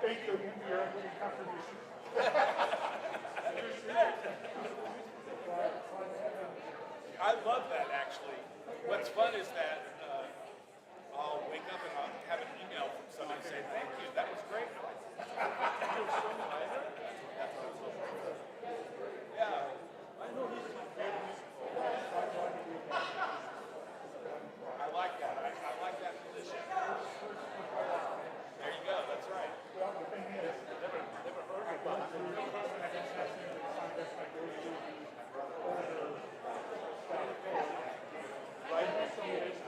thank you again for your contribution. I love that actually. What's fun is that I'll wake up and I'll have an email from somebody saying, thank you, that was great. Yeah. I like that. I like that position. There you go, that's right. Well, the thing is, never heard of that. I guess that's my go-to older stuff. Right? So it's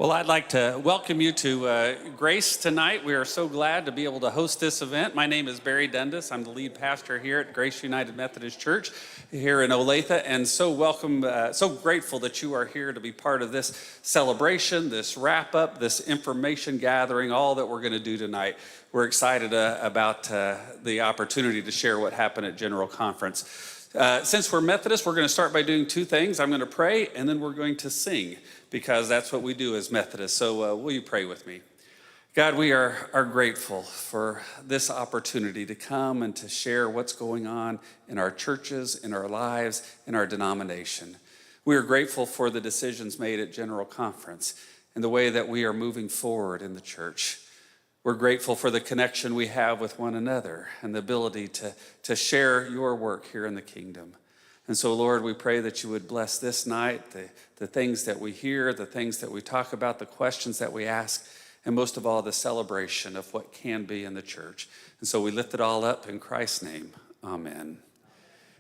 Well, I'd like to welcome you to Grace tonight. We are so glad to be able to host this event. My name is Barry Dundas. I'm the lead pastor here at Grace United Methodist Church here in Olathe, and so grateful that you are here to be part of this celebration, this wrap-up, this information gathering, all that we're going to do tonight. We're excited about the opportunity to share what happened at General Conference. Since we're Methodist, we're going to start by doing two things. I'm going to pray, and then we're going to sing, because that's what we do as Methodists. So will you pray with me? God, we are grateful for this opportunity to come and to share what's going on in our churches, in our lives, in our denomination. We are grateful for the decisions made at General Conference and the way that we are moving forward in the church. We're grateful for the connection we have with one another and the ability to share your work here in the kingdom. And so, Lord, we pray that you would bless this night, the things that we hear, the things that we talk about, the questions that we ask, and most of all, the celebration of what can be in the church. And so we lift it all up in Christ's name. Amen.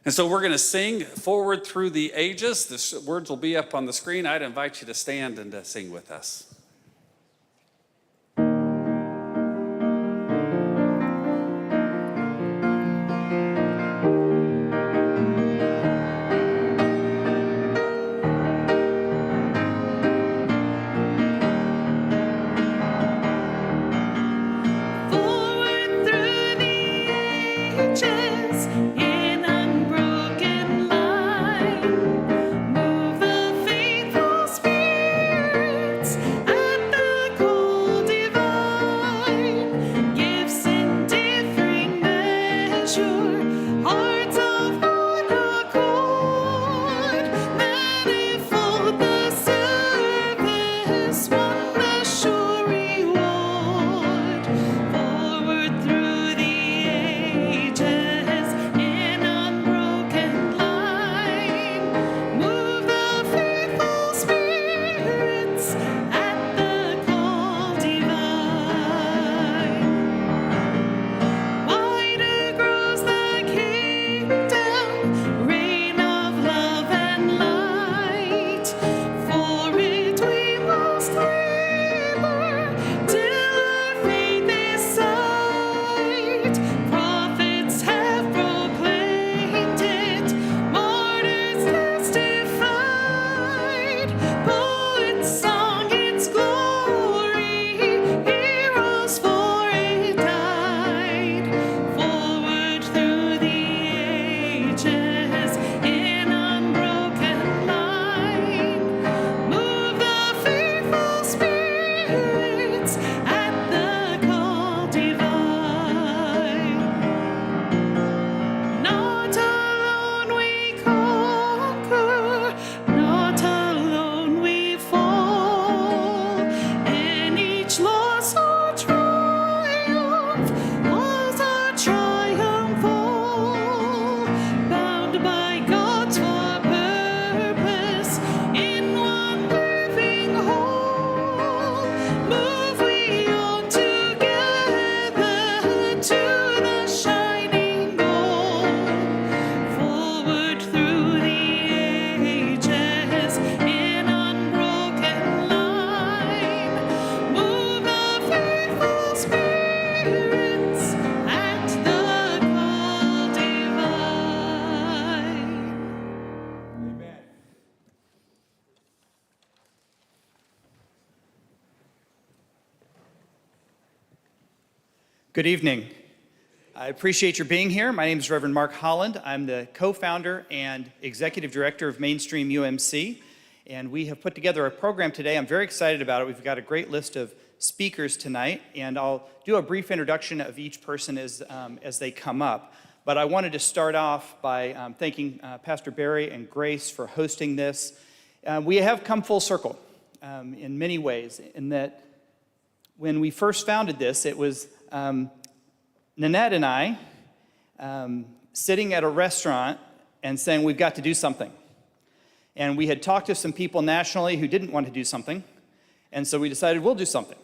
And so we're going to sing Forward Through the Ages. The words will be up on the screen. I'd invite you to stand and to sing with us. Good evening. I appreciate your being here. My name is Reverend Mark Holland. I'm the co-founder and executive director of Mainstream UMC, and we have put together a program today. I'm very excited about it. We've got a great list of speakers tonight, and I'll do a brief introduction of each person as they come up. But I wanted to start off by thanking Pastor Barry and Grace for hosting this. We have come full circle in many ways, in that when we first founded this, it was Nanette and I sitting at a restaurant and saying, we've got to do something. And we had talked to some people nationally who didn't want to do something, and so we decided we'll do something.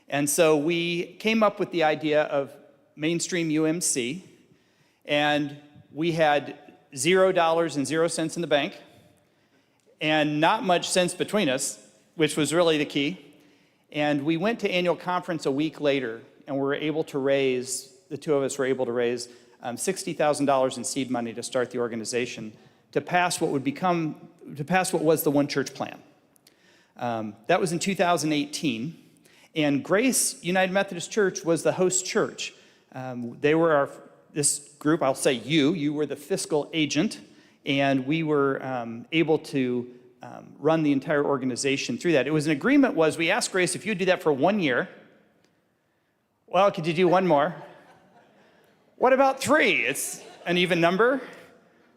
And so we came up with the idea of Mainstream UMC, and we had $0 and 0 cents in the bank, and not much sense between us, which was really the key. And we went to annual conference a week later, and the two of us were able to raise $60,000 in seed money to start the organization to pass what was the One Church plan. That was in 2018, and Grace United Methodist Church was the host church. They were this group, I'll say you were the fiscal agent, and we were able to run the entire organization through that. It was an agreement we asked Grace if you'd do that for 1 year. Well, could you do one more? What about 3? It's an even number.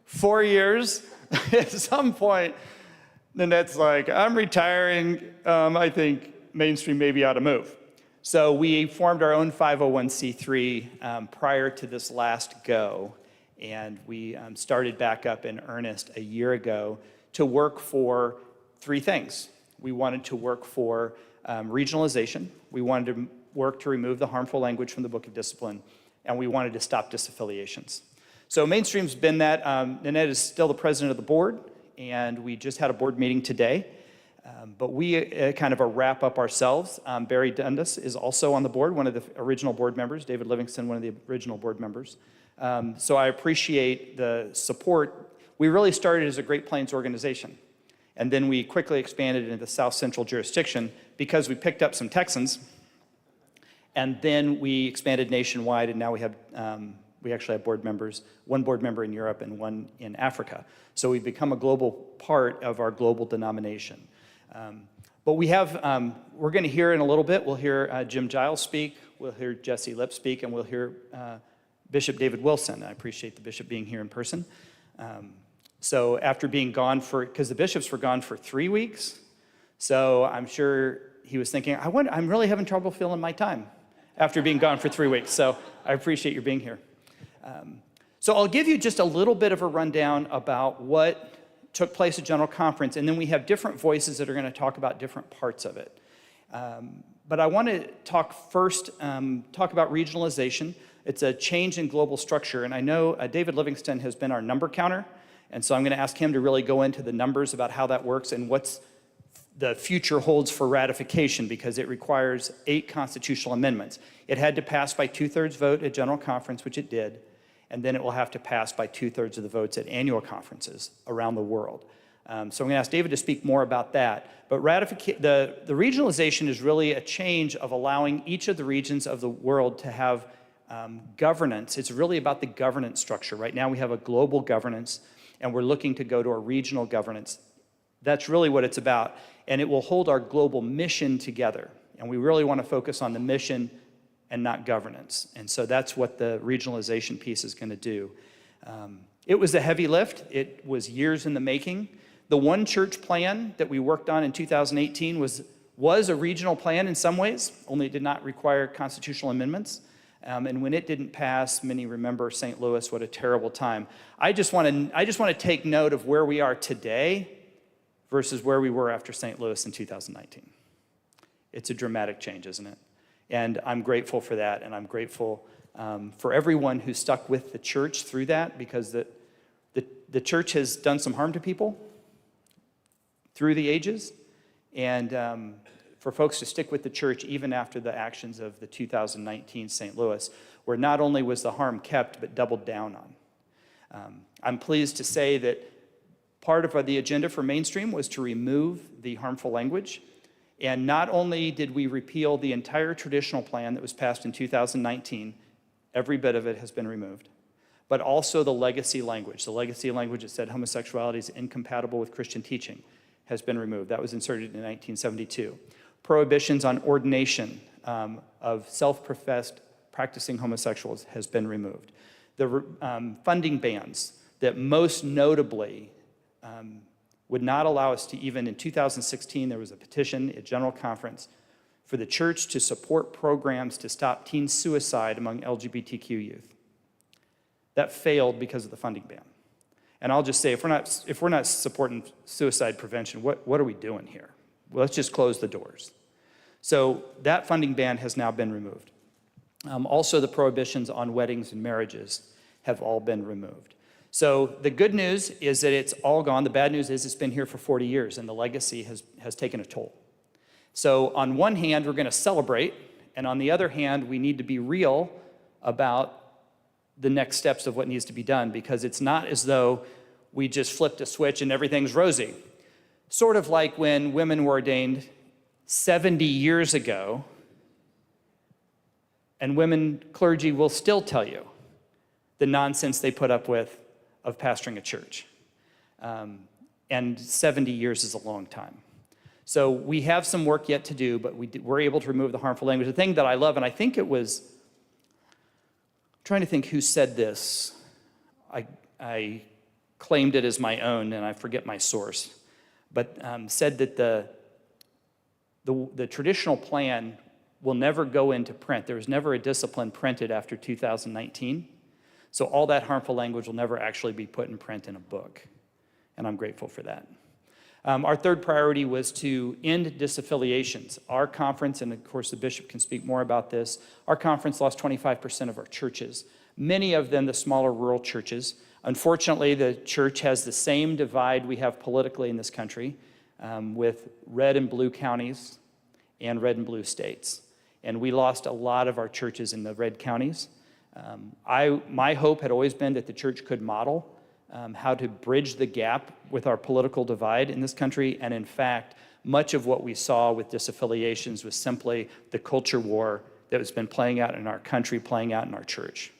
4 years. At some point, Nanette's like, I'm retiring. I think Mainstream maybe ought to move. So we formed our own 501c3 prior to this last go, and we started back up in earnest a year ago to work for 3 things. We wanted to work for regionalization. We wanted to work to remove the harmful language from the Book of Discipline, and we wanted to stop disaffiliations. So Mainstream's been that. Nanette is still the president of the board, and we just had a board meeting today. But we kind of wrap up ourselves. Barry Dundas is also on the board, one of the original board members. David Livingston, one of the original board members. So I appreciate the support. We really started as a Great Plains organization, and then we quickly expanded into the South Central jurisdiction because we picked up some Texans, and then we expanded nationwide, and now we actually have board members, 1 board member in Europe and 1 in Africa. So we've become a global part of our global denomination. But we're going to hear in a little bit, we'll hear Jim Giles speak, we'll hear Jesse Lipp speak, and we'll hear Bishop David Wilson. I appreciate the bishop being here in person. So after being gone because the bishops were gone for 3 weeks, so I'm sure he was thinking, I'm really having trouble filling my time after being gone for 3 weeks. So I appreciate your being here. So I'll give you just a little bit of a rundown about what took place at General Conference, and then we have different voices that are going to talk about different parts of it. But I want to talk about regionalization. It's a change in global structure, and I know David Livingston has been our number counter, and so I'm going to ask him to really go into the numbers about how that works and what's the future holds for ratification, because it requires 8 constitutional amendments. It had to pass by 2/3 vote at General Conference, which it did, and then it will have to pass by 2/3 of the votes at annual conferences around the world. So I'm going to ask David to speak more about that. But the regionalization is really a change of allowing each of the regions of the world to have governance. It's really about the governance structure. Right now we have a global governance, and we're looking to go to a regional governance. That's really what it's about. And it will hold our global mission together. And we really want to focus on the mission and not governance. And so that's what the regionalization piece is going to do. It was a heavy lift. It was years in the making. The One Church plan that we worked on in 2018 was a regional plan in some ways, only it did not require constitutional amendments. And when it didn't pass, many remember St. Louis, what a terrible time. I just want to take note of where we are today versus where we were after St. Louis in 2019. It's a dramatic change, isn't it? And I'm grateful for that, and I'm grateful for everyone who stuck with the church through that, because the church has done some harm to people through the ages, and for folks to stick with the church even after the actions of the 2019 St. Louis, where not only was the harm kept, but doubled down on. I'm pleased to say that part of the agenda for Mainstream was to remove the harmful language. And not only did we repeal the entire traditional plan that was passed in 2019, every bit of it has been removed, but also the legacy language. The legacy language that said homosexuality is incompatible with Christian teaching has been removed. That was inserted in 1972. Prohibitions on ordination of self-professed practicing homosexuals has been removed. The funding bans that most notably would not allow us to, even in 2016, there was a petition at General Conference for the church to support programs to stop teen suicide among LGBTQ youth. That failed because of the funding ban. And I'll just say, if we're not supporting suicide prevention, what are we doing here? Well, let's just close the doors. So that funding ban has now been removed. Also, the prohibitions on weddings and marriages have all been removed. So the good news is that it's all gone. The bad news is it's been here for 40 years, and the legacy has taken a toll. So on one hand, we're going to celebrate, and on the other hand, we need to be real about the next steps of what needs to be done, because it's not as though we just flipped a switch and everything's rosy. Sort of like when women were ordained 70 years ago, and women clergy will still tell you the nonsense they put up with of pastoring a church. And 70 years is a long time. So we have some work yet to do, but we're able to remove the harmful language. The thing that I love, and I think it was, I'm trying to think who said this. I claimed it as my own, and I forget my source, but said that the traditional plan will never go into print. There was never a discipline printed after 2019. So all that harmful language will never actually be put in print in a book. And I'm grateful for that. Our third priority was to end disaffiliations. Our conference, and of course the bishop can speak more about this, our conference lost 25% of our churches, many of them the smaller rural churches. Unfortunately, the church has the same divide we have politically in this country, with red and blue counties and red and blue states. And we lost a lot of our churches in the red counties. My hope had always been that the church could model how to bridge the gap with our political divide in this country. And in fact, much of what we saw with disaffiliations was simply the culture war that has been playing out in our country, playing out in our church.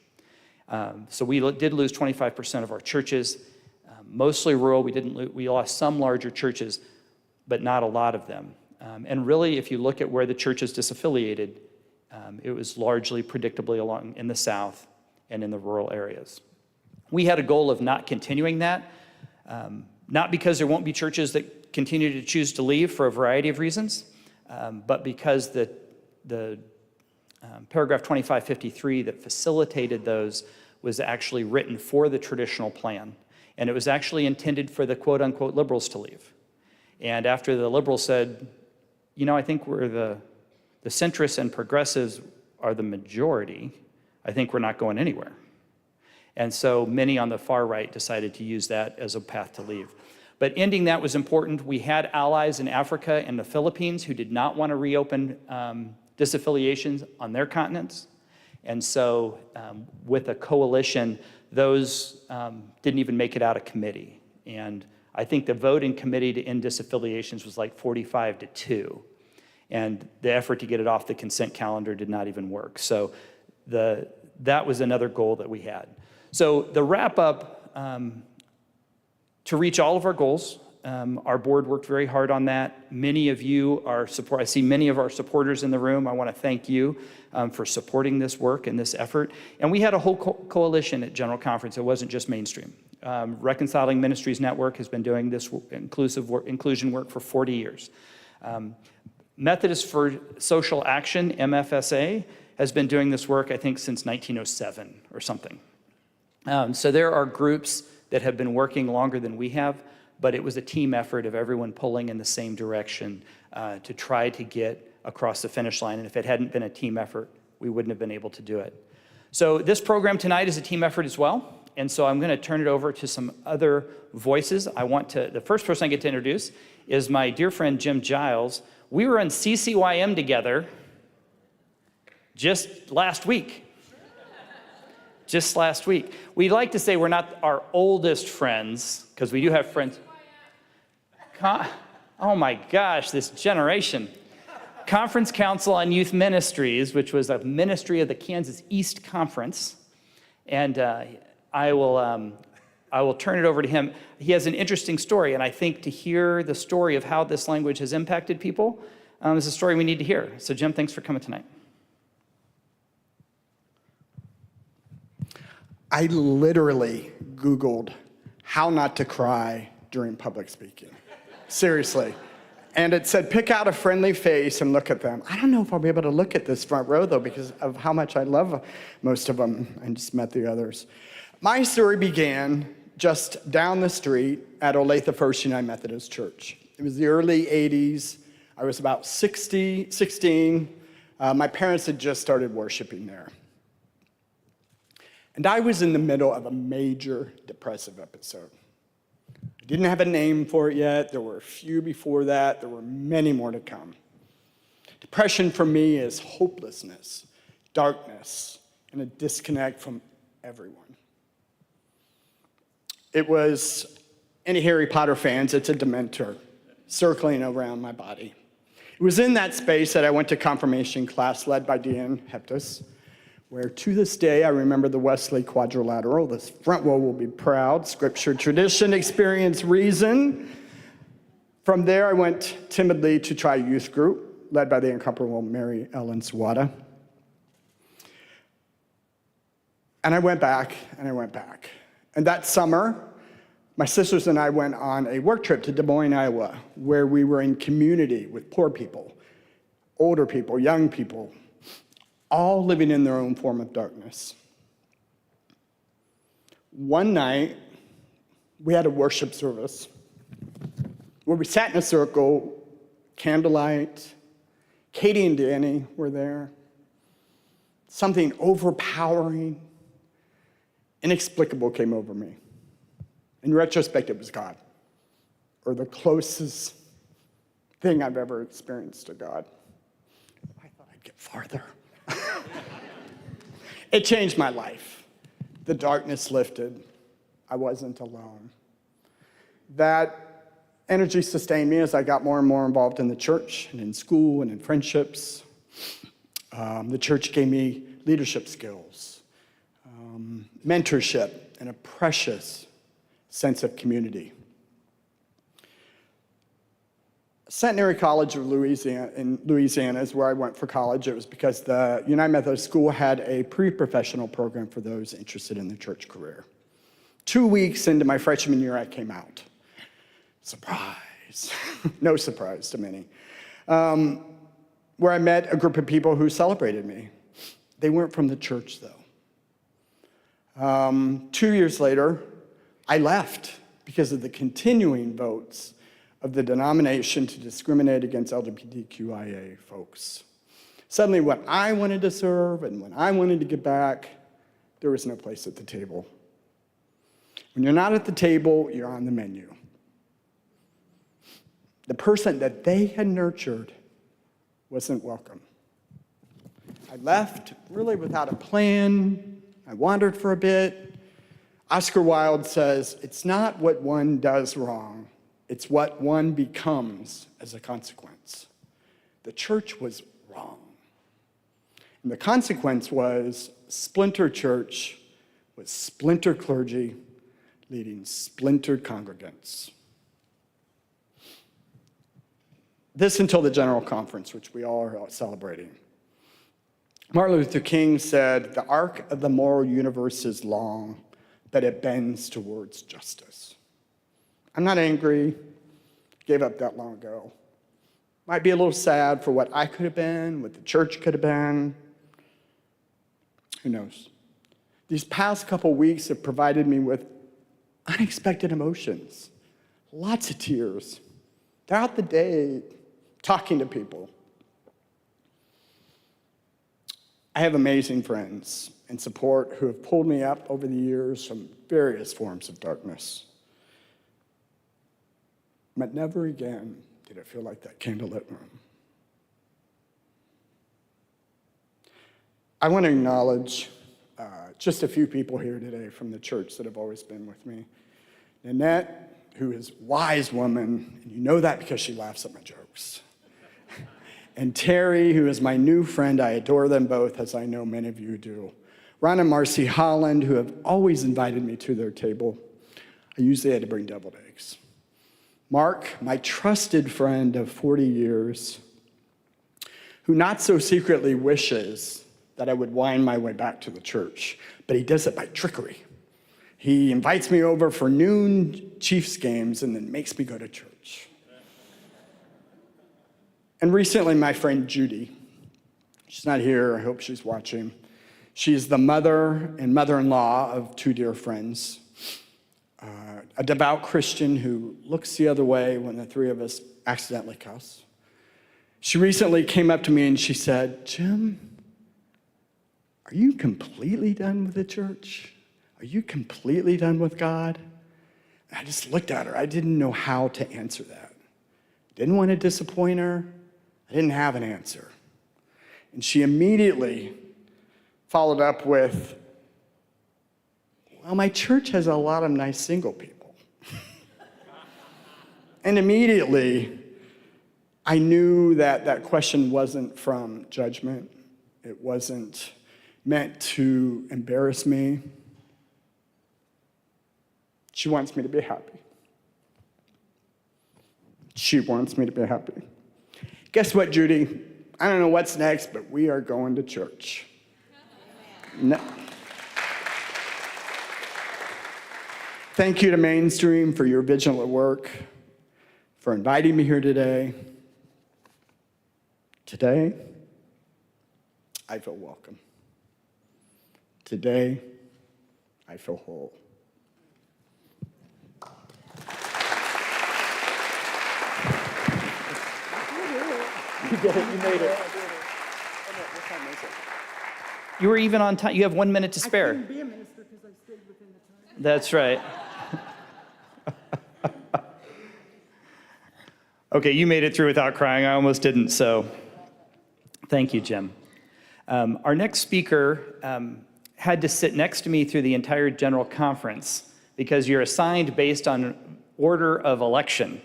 So we did lose 25% of our churches, mostly rural. We lost some larger churches, but not a lot of them. And really, if you look at where the church is disaffiliated, it was largely predictably along in the South and in the rural areas. We had a goal of not continuing that, not because there won't be churches that continue to choose to leave for a variety of reasons, but because the paragraph 2553 that facilitated those was actually written for the traditional plan. And it was actually intended for the quote-unquote liberals to leave. And after the liberals said, you know, I think we're the centrists and progressives are the majority, I think we're not going anywhere. And so many on the far right decided to use that as a path to leave. But ending that was important. We had allies in Africa and the Philippines who did not want to reopen disaffiliations on their continents. And so with a coalition, those didn't even make it out of committee. And I think the vote in committee to end disaffiliations was like 45-2. And the effort to get it off the consent calendar did not even work. So that was another goal that we had. So the wrap up, to reach all of our goals, our board worked very hard on that. Many of you are support. I see many of our supporters in the room. I want to thank you for supporting this work and this effort. And we had a whole coalition at General Conference. It wasn't just Mainstream. Reconciling Ministries Network has been doing this inclusion work for 40 years. Methodist for Social Action, MFSA, has been doing this work, I think, since 1907 or something. So there are groups that have been working longer than we have, but it was a team effort of everyone pulling in the same direction to try to get across the finish line. And if it hadn't been a team effort, we wouldn't have been able to do it. So this program tonight is a team effort as well. And so I'm going to turn it over to some other voices. The first person I get to introduce is my dear friend Jim Giles. We were on CCYM together just last week. Just last week. We like to say we're not our oldest friends, because we do have friends. Oh my gosh, this generation. Conference Council on Youth Ministries, which was a ministry of the Kansas East Conference. And I will turn it over to him. He has an interesting story, and I think to hear the story of how this language has impacted people is a story we need to hear. So Jim, thanks for coming tonight. I literally Googled how not to cry during public speaking. Seriously. And it said, pick out a friendly face and look at them. I don't know if I'll be able to look at this front row, though, because of how much I love most of them. I just met the others. My story began just down the street at Olathe First United Methodist Church. It was the early 80s. I was about 16. My parents had just started worshiping there. And I was in the middle of a major depressive episode. I didn't have a name for it yet. There were a few before that. There were many more to come. Depression for me is hopelessness, darkness, and a disconnect from everyone. It was, any Harry Potter fans, it's a Dementor circling around my body. It was in that space that I went to confirmation class led by Deanne Heptus, where to this day I remember the Wesley quadrilateral. This front row will be proud. Scripture, tradition, experience, reason. From there, I went timidly to try youth group, led by the incomparable Mary Ellen Swada. And I went back, and I went back. And that summer, my sisters and I went on a work trip to Des Moines, Iowa, where we were in community with poor people, older people, young people, all living in their own form of darkness. One night, we had a worship service where we sat in a circle, candlelight. Katie and Danny were there. Something overpowering, inexplicable came over me. In retrospect, it was God, or the closest thing I've ever experienced to God. I thought I'd get farther. It changed my life. The darkness lifted. I wasn't alone. That energy sustained me as I got more and more involved in the church and in school and in friendships. The church gave me leadership skills, mentorship, and a precious sense of community. Centenary College of Louisiana, in Louisiana is where I went for college. It was because the United Methodist School had a pre-professional program for those interested in the church career. 2 weeks into my freshman year, I came out. Surprise. No surprise to many. Where I met a group of people who celebrated me. They weren't from the church, though. 2 years later, I left because of the continuing votes of the denomination to discriminate against LGBTQIA folks. Suddenly, when I wanted to serve and when I wanted to give back, there was no place at the table. When you're not at the table, you're on the menu. The person that they had nurtured wasn't welcome. I left really without a plan. I wandered for a bit. Oscar Wilde says, "It's not what one does wrong, it's what one becomes as a consequence." The church was wrong. And the consequence was splinter church with splinter clergy leading splintered congregants. This until the General Conference, which we all are celebrating. Martin Luther King said, "The arc of the moral universe is long, but it bends towards justice." I'm not angry, gave up that long ago. Might be a little sad for what I could have been, what the church could have been. Who knows? These past couple weeks have provided me with unexpected emotions, lots of tears, throughout the day, talking to people. I have amazing friends and support who have pulled me up over the years from various forms of darkness. But never again did it feel like that candlelit room. I want to acknowledge just a few people here today from the church that have always been with me. Nanette, who is a wise woman, and you know that because she laughs at my jokes. And Terry, who is my new friend. I adore them both, as I know many of you do. Ron and Marcy Holland, who have always invited me to their table. I usually had to bring deviled eggs. Mark, my trusted friend of 40 years, who not so secretly wishes that I would wind my way back to the church, but he does it by trickery. He invites me over for noon Chiefs games and then makes me go to church. And recently, my friend Judy, she's not here, I hope she's watching. She's the mother and mother-in-law of two dear friends, a devout Christian who looks the other way when the three of us accidentally cuss. She recently came up to me and she said, "Jim, are you completely done with the church? Are you completely done with God?" And I just looked at her. I didn't know how to answer that. Didn't want to disappoint her. I didn't have an answer. And she immediately followed up with, well, my church has a lot of nice single people. And immediately, I knew that that question wasn't from judgment. It wasn't meant to embarrass me. She wants me to be happy. She wants me to be happy. Guess what, Judy? I don't know what's next, but we are going to church. No. Thank you to Mainstream for your vigilant work, for inviting me here today. Today, I feel welcome. Today, I feel whole. You did it. You made it. You were even on time. You have 1 minute to spare. I couldn't be a minister because I stayed within the time. That's right. Okay, you made it through without crying. I almost didn't, so thank you, Jim. Our next speaker had to sit next to me through the entire general conference because you're assigned based on order of election,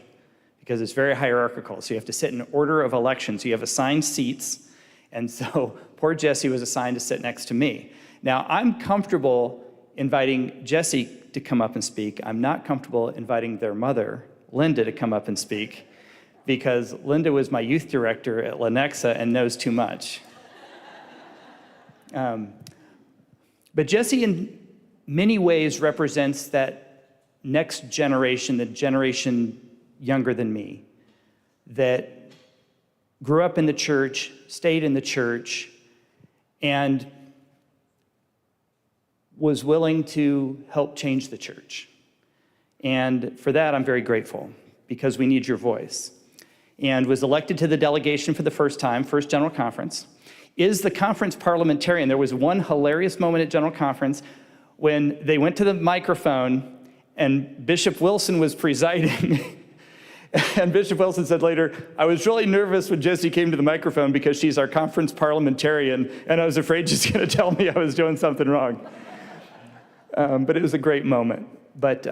because it's very hierarchical. So you have to sit in order of election. So you have assigned seats. And so poor Jesse was assigned to sit next to me. Now, I'm comfortable inviting Jesse to come up and speak. I'm not comfortable inviting their mother, Linda, to come up and speak, because Linda was my youth director at Lenexa and knows too much. But Jesse, in many ways, represents that next generation, the generation younger than me, that grew up in the church, stayed in the church, and was willing to help change the church. And for that, I'm very grateful, because we need your voice. And was elected to the delegation for the first time, first General Conference, is the conference parliamentarian. There was one hilarious moment at General Conference when they went to the microphone and Bishop Wilson was presiding. And Bishop Wilson said later, I was really nervous when Jessie came to the microphone because she's our conference parliamentarian, and I was afraid she's going to tell me I was doing something wrong. But it was a great moment. But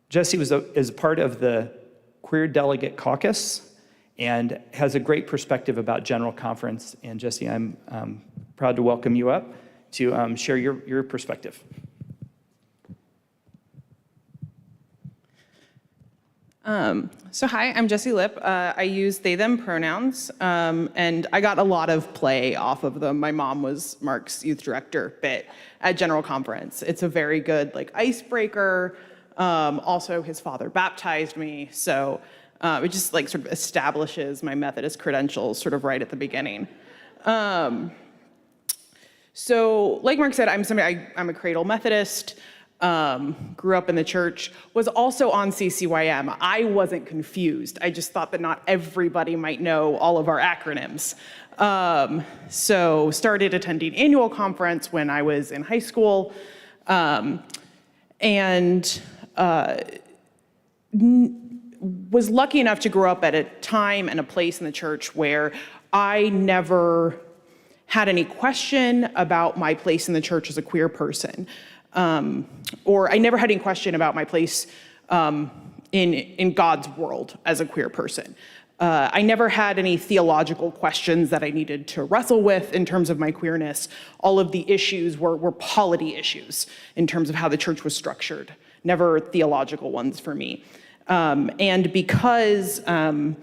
Jessie is a part of the Queer Delegate Caucus and has a great perspective about General Conference. And Jessie, I'm proud to welcome you up to share your perspective. So hi, I'm Jessie Lipp. I use they, them pronouns, and I got a lot of play off of them. My mom was Mark's youth director bit at General Conference. It's a very good icebreaker. Also, his father baptized me, so it just sort of establishes my Methodist credentials sort of right at the beginning. So like Mark said, I'm a cradle Methodist. Grew up in the church, was also on CCYM. I wasn't confused. I just thought that not everybody might know all of our acronyms. So started attending annual conference when I was in high school, and was lucky enough to grow up at a time and a place in the church where I never had any question about my place in the church as a queer person. Or I never had any question about my place in God's world as a queer person. I never had any theological questions that I needed to wrestle with in terms of my queerness. All of the issues were polity issues in terms of how the church was structured, never theological ones for me. And because I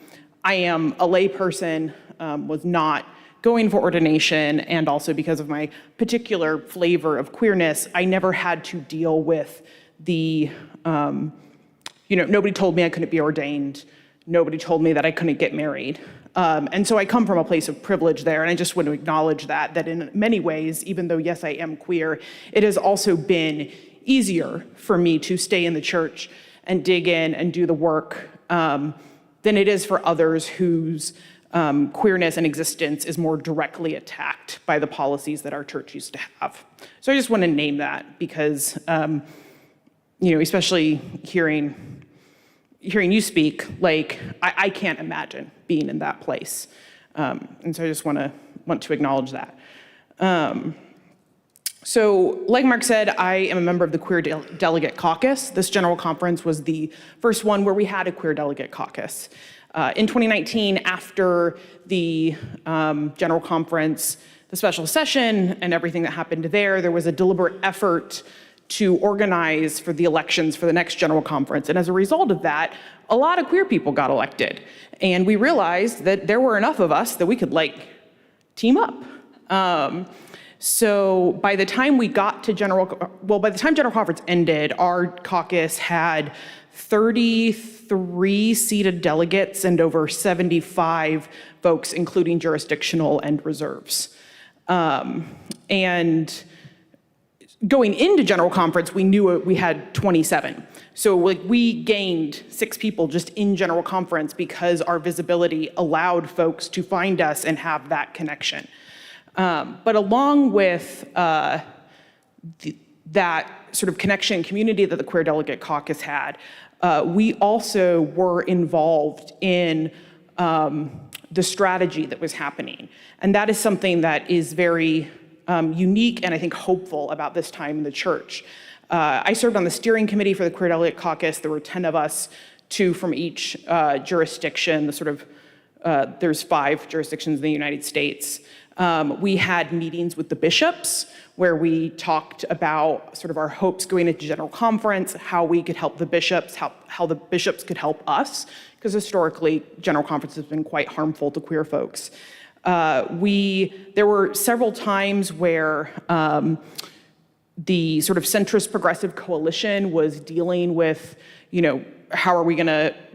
am a lay person, was not going for ordination, and also because of my particular flavor of queerness, I never had to deal with the, nobody told me I couldn't be ordained. Nobody told me that I couldn't get married. And so I come from a place of privilege there, and I just want to acknowledge that in many ways, even though, yes, I am queer, it has also been easier for me to stay in the church and dig in and do the work than it is for others whose queerness and existence is more directly attacked by the policies that our church used to have. So I just want to name that because, especially hearing you speak, I can't imagine being in that place. And so I just want to want to acknowledge that. So, like Mark said, I am a member of the Queer Delegate Caucus. This General Conference was the first one where we had a Queer Delegate Caucus. In 2019, after the General Conference, the special session, and everything that happened there was a deliberate effort to organize for the elections for the next General Conference. And as a result of that, a lot of queer people got elected. And we realized that there were enough of us that we could, team up. So by the time we got to by the time General Conference ended, our caucus had 33 seated delegates and over 75 folks, including jurisdictional and reserves. And going into General Conference, we knew we had 27. So we gained 6 people just in General Conference because our visibility allowed folks to find us and have that connection. But along with that sort of connection and community that the Queer Delegate Caucus had, we also were involved in the strategy that was happening. And that is something that is very unique and I think hopeful about this time in the church. I served on the steering committee for the Queer Delegate Caucus. There were 10 of us, 2 from each jurisdiction. There's 5 jurisdictions in the United States. We had meetings with the bishops where we talked about sort of our hopes going into General Conference, how we could help the bishops, how the bishops could help us, because historically General Conference has been quite harmful to queer folks. There were several times where the sort of centrist progressive coalition was dealing with,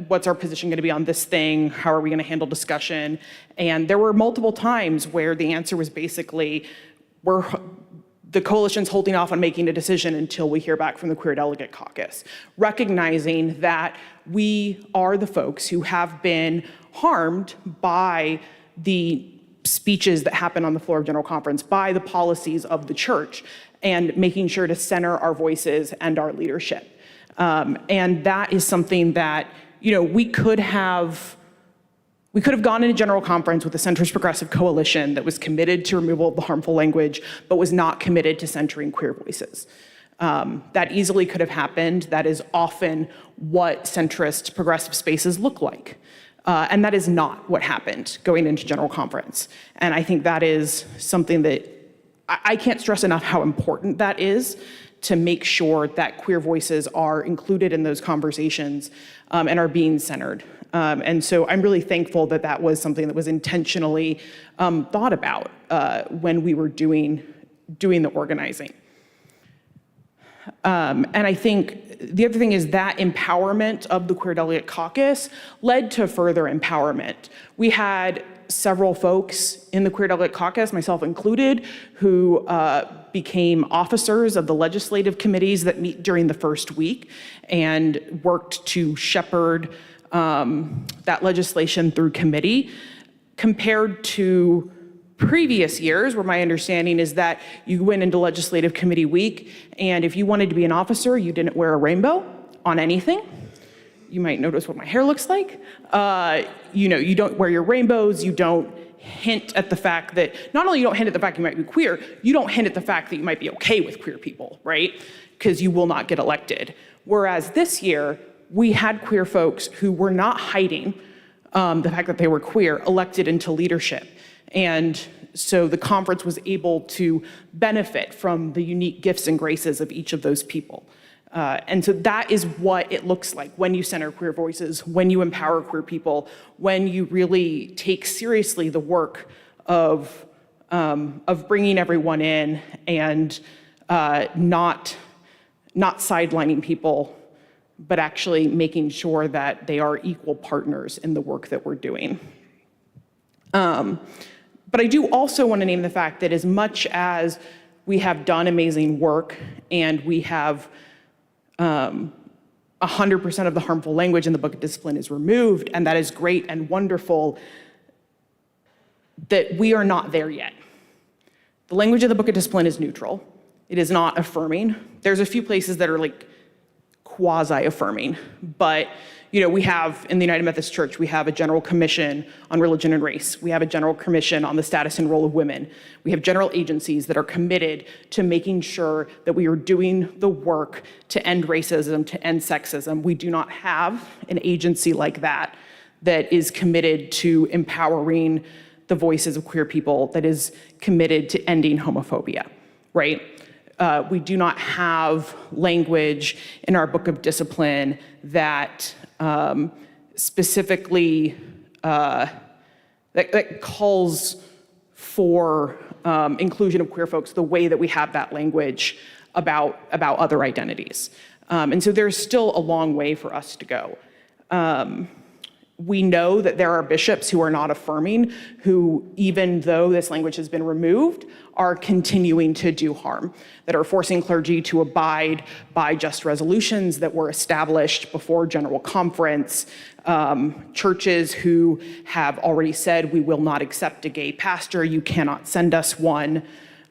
what's our position gonna be on this thing? How are we gonna handle discussion? And there were multiple times where the answer was basically, the coalition's holding off on making a decision until we hear back from the Queer Delegate Caucus, recognizing that we are the folks who have been harmed by the speeches that happen on the floor of General Conference, by the policies of the church, and making sure to center our voices and our leadership. And that is something that, we could have gone into General Conference with a centrist progressive coalition that was committed to removal of the harmful language, but was not committed to centering queer voices. That easily could have happened. That is often what centrist progressive spaces look like. And that is not what happened going into General Conference. And I think that is something that I can't stress enough how important that is to make sure that queer voices are included in those conversations and are being centered. And so I'm really thankful that that was something that was intentionally thought about when we were doing the organizing. And I think the other thing is that empowerment of the Queer Delegate Caucus led to further empowerment. We had several folks in the Queer Delegate Caucus, myself included, who became officers of the legislative committees that meet during the first week and worked to shepherd that legislation through committee, compared to previous years where my understanding is that you went into legislative committee week and if you wanted to be an officer, you didn't wear a rainbow on anything. You might notice what my hair looks like. You don't wear your rainbows, you don't hint at the fact that, not only you don't hint at the fact you might be queer, you don't hint at the fact that you might be okay with queer people, right? Because you will not get elected. Whereas this year, we had queer folks who were not hiding the fact that they were queer elected into leadership. And so the conference was able to benefit from the unique gifts and graces of each of those people. And so that is what it looks like when you center queer voices, when you empower queer people, when you really take seriously the work of bringing everyone in and not sidelining people, but actually making sure that they are equal partners in the work that we're doing. But I do also want to name the fact that as much as we have done amazing work and we have 100% of the harmful language in the Book of Discipline is removed, and that is great and wonderful, that we are not there yet. The language of the Book of Discipline is neutral. It is not affirming. There's a few places that are like quasi-affirming, but we have, in the United Methodist Church, we have a general commission on religion and race. We have a general commission on the status and role of women. We have general agencies that are committed to making sure that we are doing the work to end racism, to end sexism. We do not have an agency like that that is committed to empowering the voices of queer people, that is committed to ending homophobia, right? We do not have language in our book of discipline that specifically that calls for inclusion of queer folks the way that we have that language about other identities. And so there's still a long way for us to go. We know that there are bishops who are not affirming, who, even though this language has been removed, are continuing to do harm, that are forcing clergy to abide by just resolutions that were established before General Conference, churches who have already said, we will not accept a gay pastor, you cannot send us one,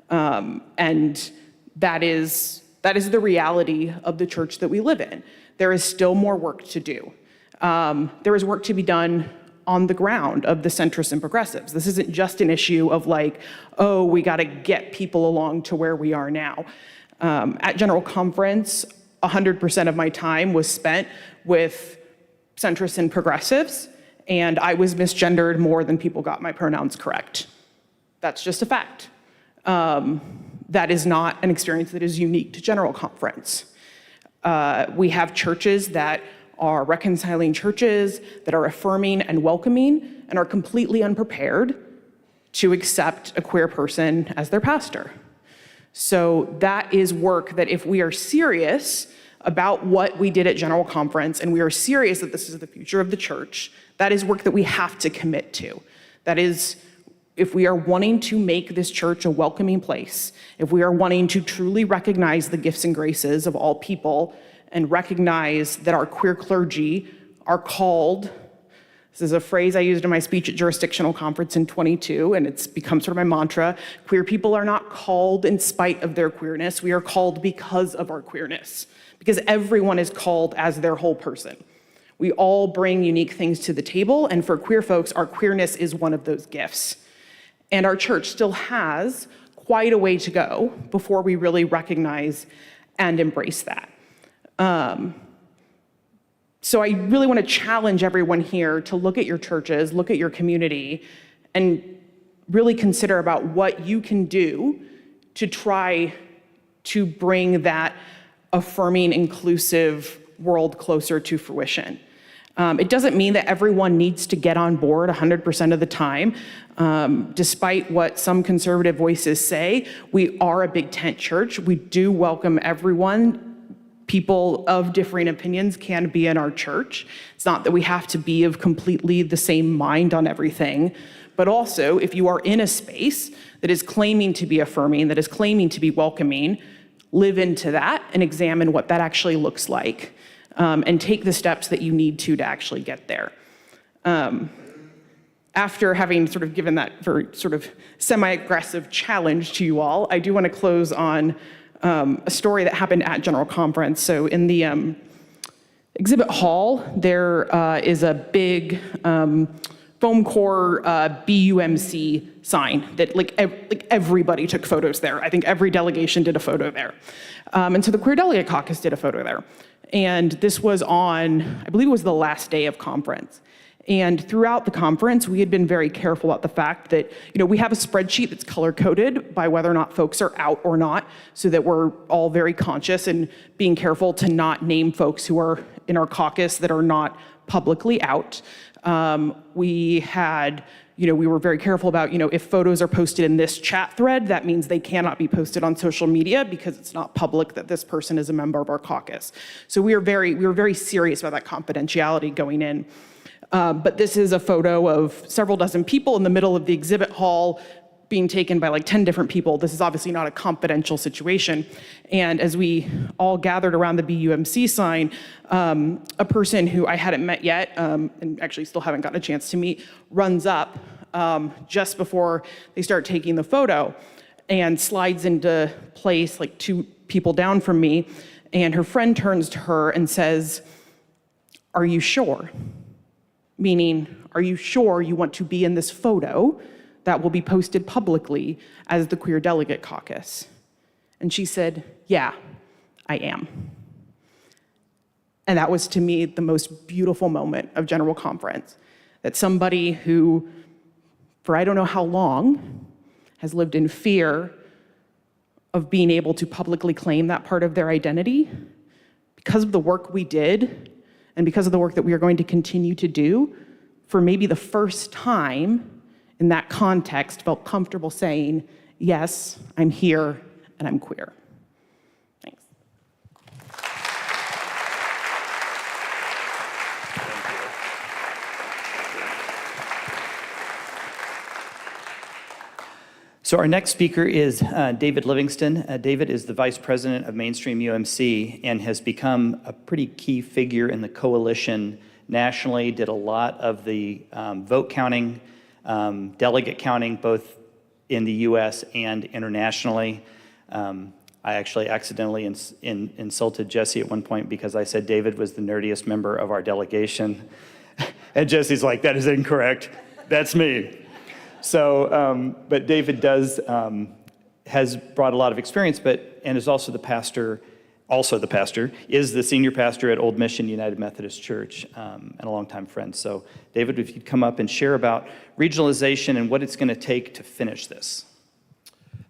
and that is the reality of the church that we live in. There is still more work to do. There is work to be done on the ground of the centrists and progressives. This isn't just an issue of like, oh, we got to get people along to where we are now. At General Conference, 100% of my time was spent with centrists and progressives, and I was misgendered more than people got my pronouns correct. That's just a fact. That is not an experience that is unique to General Conference. We have churches that are reconciling churches, that are affirming and welcoming, and are completely unprepared to accept a queer person as their pastor. So that is work that, if we are serious about what we did at General Conference, and we are serious that this is the future of the church, that is work that we have to commit to. That is, if we are wanting to make this church a welcoming place, if we are wanting to truly recognize the gifts and graces of all people, and recognize that our queer clergy are called, this is a phrase I used in my speech at Jurisdictional Conference in 22, and it's become sort of my mantra, queer people are not called in spite of their queerness, we are called because of our queerness, because everyone is called as their whole person. We all bring unique things to the table, and for queer folks, our queerness is one of those gifts. And our church still has quite a way to go before we really recognize and embrace that. So I really want to challenge everyone here to look at your churches, look at your community, and really consider about what you can do to try to bring that affirming, inclusive world closer to fruition. It doesn't mean that everyone needs to get on board 100% of the time. Despite what some conservative voices say, we are a big tent church. We do welcome everyone. People of differing opinions can be in our church. It's not that we have to be of completely the same mind on everything, but also if you are in a space that is claiming to be affirming, that is claiming to be welcoming, live into that and examine what that actually looks like, and take the steps that you need to actually get there. After having sort of given that very sort of semi-aggressive challenge to you all, I do want to close on a story that happened at General Conference. So in the exhibit hall, there is a big foam core BUMC sign that everybody took photos there. I think every delegation did a photo there. And so the Queer Delegate Caucus did a photo there. And this was on, I believe it was the last day of conference. And throughout the conference, we had been very careful about the fact that, we have a spreadsheet that's color-coded by whether or not folks are out or not, so that we're all very conscious and being careful to not name folks who are in our caucus that are not publicly out. We had, we were very careful about, if photos are posted in this chat thread, that means they cannot be posted on social media because it's not public that this person is a member of our caucus. So we were very serious about that confidentiality going in. But this is a photo of several dozen people in the middle of the exhibit hall being taken by 10 different people. This is obviously not a confidential situation. And as we all gathered around the BUMC sign, a person who I hadn't met yet, and actually still haven't gotten a chance to meet, runs up just before they start taking the photo and slides into place 2 people down from me. And her friend turns to her and says, are you sure? Meaning, are you sure you want to be in this photo that will be posted publicly as the Queer Delegate Caucus? And she said, yeah, I am. And that was, to me, the most beautiful moment of General Conference, that somebody who, for I don't know how long, has lived in fear of being able to publicly claim that part of their identity, because of the work we did, and because of the work that we are going to continue to do, for maybe the first time in that context, felt comfortable saying, yes, I'm here and I'm queer. Thanks. So our next speaker is David Livingston. David is the Vice President of Mainstream UMC and has become a pretty key figure in the coalition nationally, did a lot of the vote counting, delegate counting, both in the US and internationally. I actually accidentally insulted Jesse at one point because I said David was the nerdiest member of our delegation. And Jesse's like, that is incorrect. That's me. So, but David has brought a lot of experience, and is also the pastor, is the senior pastor at Old Mission United Methodist Church, and a longtime friend. So, David, if you'd come up and share about regionalization and what it's going to take to finish this.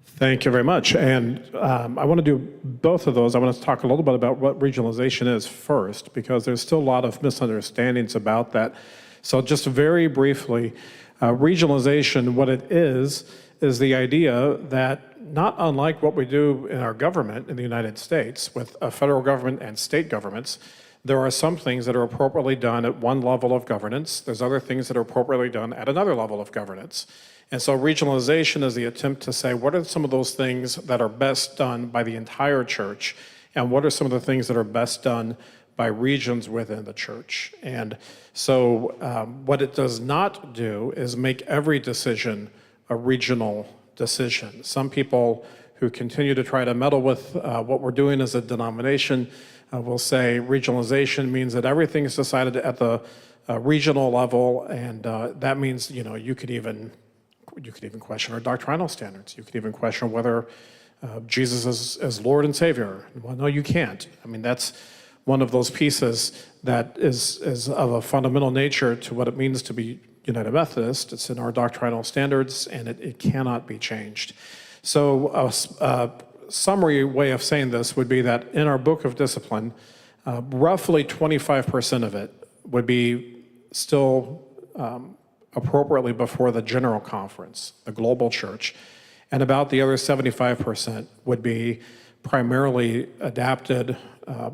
Thank you very much. And I want to do both of those. I want to talk a little bit about what regionalization is first, because there's still a lot of misunderstandings about that. So just very briefly, regionalization, what it is the idea that, not unlike what we do in our government in the United States with a federal government and state governments, there are some things that are appropriately done at one level of governance. There's other things that are appropriately done at another level of governance. And so regionalization is the attempt to say, what are some of those things that are best done by the entire church, and what are some of the things that are best done by regions within the church? And so what it does not do is make every decision a regional decision. Some people who continue to try to meddle with what we're doing as a denomination will say regionalization means that everything is decided at the regional level, and that means, you could even question our doctrinal standards. You could even question whether Jesus is Lord and Savior. Well, no, you can't. I mean, that's one of those pieces that is of a fundamental nature to what it means to be United Methodist. It's in our doctrinal standards, and it cannot be changed. So a summary way of saying this would be that in our book of discipline, roughly 25% of it would be still appropriately before the general conference, the global church, and about the other 75% would be primarily adapted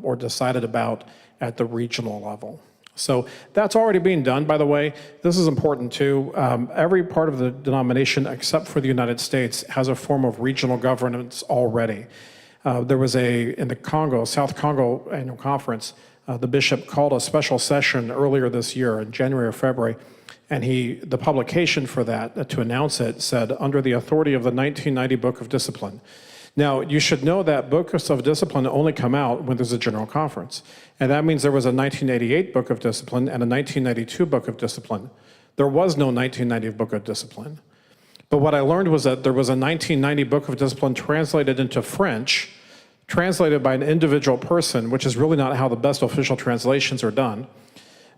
or decided about at the regional level. So that's already being done, by the way. This is important too. Every part of the denomination, except for the United States, has a form of regional governance already. There was in the Congo, South Congo annual conference, the bishop called a special session earlier this year in January or February, and the publication for that, to announce it, said, under the authority of the 1990 Book of Discipline. Now, you should know that books of discipline only come out when there's a general conference. And that means there was a 1988 Book of Discipline and a 1992 Book of Discipline. There was no 1990 Book of Discipline. But what I learned was that there was a 1990 Book of Discipline translated into French, translated by an individual person, which is really not how the best official translations are done,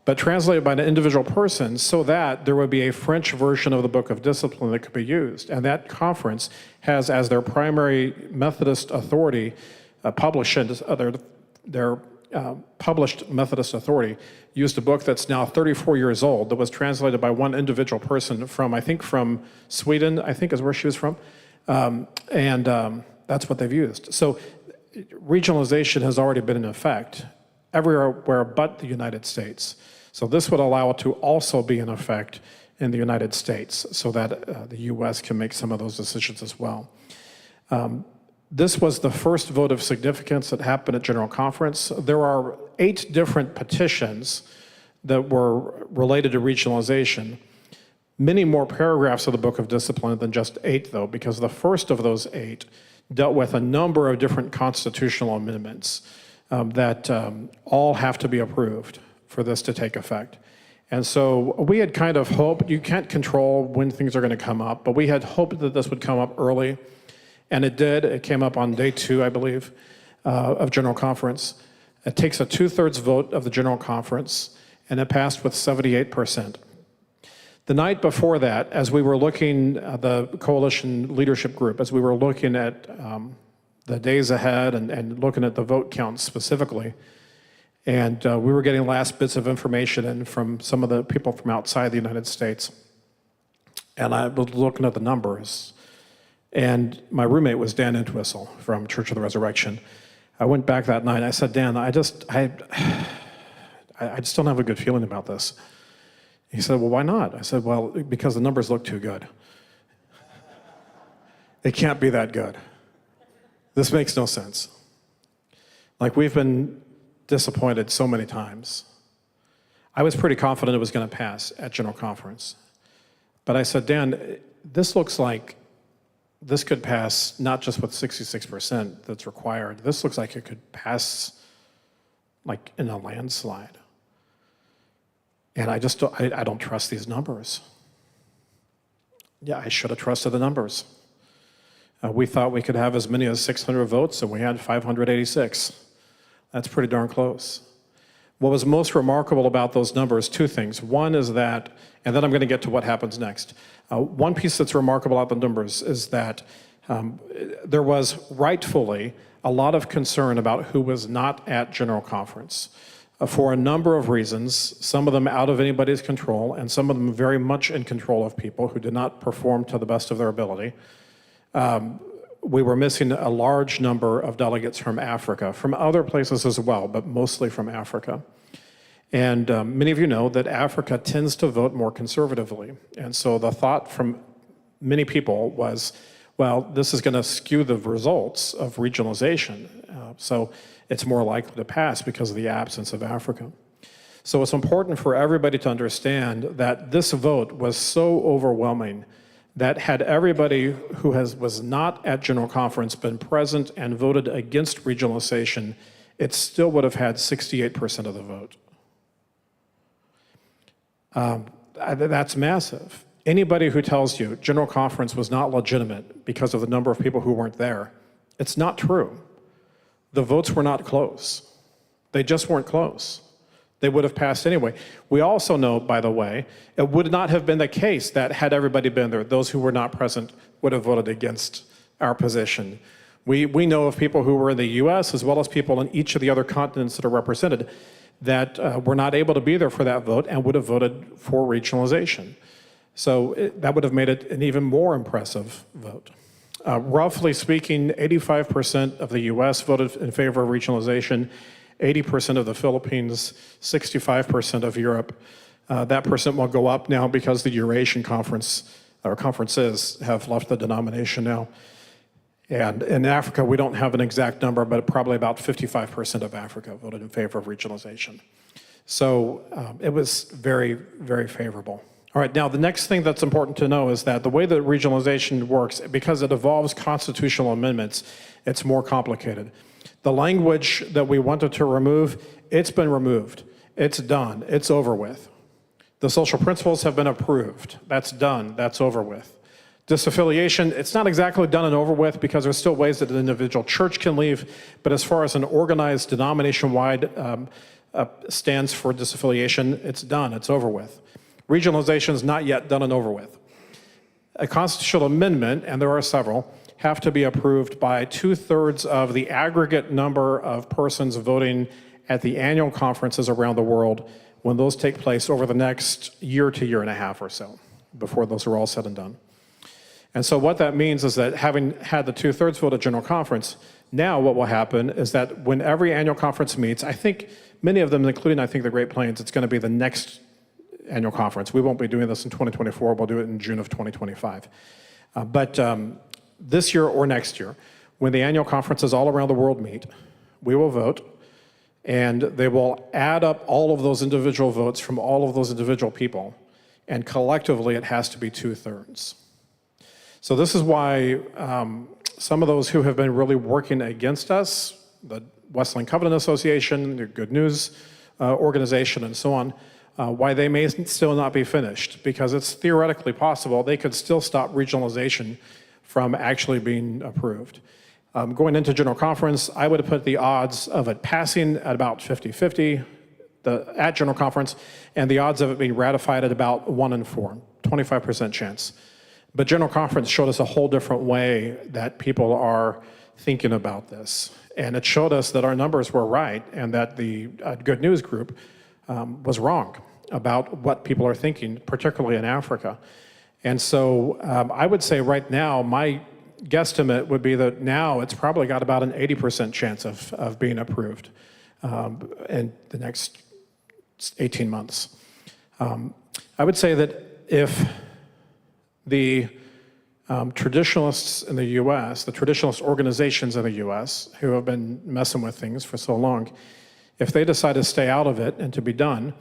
but translated by an individual person so that there would be a French version of the Book of Discipline that could be used. And that conference has as their primary Methodist authority, their published Methodist authority, used a book that's now 34 years old that was translated by one individual person from Sweden, I think is where she was from. That's what they've used. So regionalization has already been in effect everywhere but the United States. So this would allow it to also be in effect in the United States so that the US can make some of those decisions as well. This was the first vote of significance that happened at General Conference. There are 8 different petitions that were related to regionalization. Many more paragraphs of the Book of Discipline than just 8, though, because the first of those 8 dealt with a number of different constitutional amendments that all have to be approved. for this to take effect. And so we had kind of hoped, you can't control when things are going to come up, but we had hoped that this would come up early, and it did. It came up on day 2, I believe, of General Conference. It takes a 2/3 vote of the General Conference, and it passed with 78%. The night before that, as we were looking, the coalition leadership group, as we were looking at the days ahead and looking at the vote counts specifically, and we were getting last bits of information in from some of the people from outside the United States. And I was looking at the numbers, and my roommate was Dan Entwistle from Church of the Resurrection. I went back that night, I said, Dan, I just don't have a good feeling about this. He said, well, why not? I said, well, because the numbers look too good. They can't be that good. This makes no sense. Like, we've been disappointed so many times. I was pretty confident it was going to pass at General Conference. But I said, Dan, this looks like this could pass not just with 66% that's required. This looks like it could pass like in a landslide. And I don't trust these numbers. Yeah, I should have trusted the numbers. We thought we could have as many as 600 votes, and we had 586. That's pretty darn close. What was most remarkable about those numbers, 2 things. One is that, and then I'm going to get to what happens next. One piece that's remarkable about the numbers is that there was rightfully a lot of concern about who was not at General Conference for a number of reasons, some of them out of anybody's control, and some of them very much in control of people who did not perform to the best of their ability. We were missing a large number of delegates from Africa, from other places as well, but mostly from Africa. And many of you know that Africa tends to vote more conservatively. And so the thought from many people was, well, this is going to skew the results of regionalization. So it's more likely to pass because of the absence of Africa. So it's important for everybody to understand that this vote was so overwhelming that had everybody who was not at General Conference been present and voted against regionalization, it still would have had 68% of the vote. That's massive. Anybody who tells you General Conference was not legitimate because of the number of people who weren't there, it's not true. The votes were not close. They just weren't close. They would have passed anyway. We also know, by the way, it would not have been the case that had everybody been there, those who were not present would have voted against our position. We know of people who were in the US as well as people in each of the other continents that are represented that were not able to be there for that vote and would have voted for regionalization. So that would have made it an even more impressive vote. Roughly speaking, 85% of the US voted in favor of regionalization, 80% of the Philippines, 65% of Europe. That percent will go up now because the Eurasian Conference, or conferences, have left the denomination now. And in Africa, we don't have an exact number, but probably about 55% of Africa voted in favor of regionalization. So it was very, very favorable. All right, now the next thing that's important to know is that the way that regionalization works, because it involves constitutional amendments, it's more complicated. The language that we wanted to remove, it's been removed. It's done. It's over with. The social principles have been approved. That's done. That's over with. Disaffiliation, it's not exactly done and over with because there's still ways that an individual church can leave, but as far as an organized denomination-wide stands for disaffiliation, it's done. It's over with. Regionalization is not yet done and over with. A constitutional amendment, and there are several, have to be approved by 2/3 of the aggregate number of persons voting at the annual conferences around the world when those take place over the next year to year and a half or so, before those are all said and done. And so what that means is that having had the 2/3 vote at General Conference, now what will happen is that when every annual conference meets, I think many of them, including I think the Great Plains, it's going to be the next annual conference. We won't be doing this in 2024, we'll do it in June of 2025. But this year or next year, when the annual conferences all around the world meet, we will vote, and they will add up all of those individual votes from all of those individual people, and collectively it has to be 2/3. So this is why some of those who have been really working against us, the Wesleyan Covenant Association, the Good News organization and so on, why they may still not be finished, because it's theoretically possible they could still stop regionalization from actually being approved. Going into General Conference, I would have put the odds of it passing at about 50-50 at General Conference, and the odds of it being ratified at about 1 in 4, 25% chance. But General Conference showed us a whole different way that people are thinking about this. And it showed us that our numbers were right and that the Good News Group was wrong about what people are thinking, particularly in Africa. And so I would say right now, my guesstimate would be that now it's probably got about an 80% chance of being approved in the next 18 months. I would say that if the traditionalists in the US, the traditionalist organizations in the US who have been messing with things for so long, if they decide to stay out of it and to be done,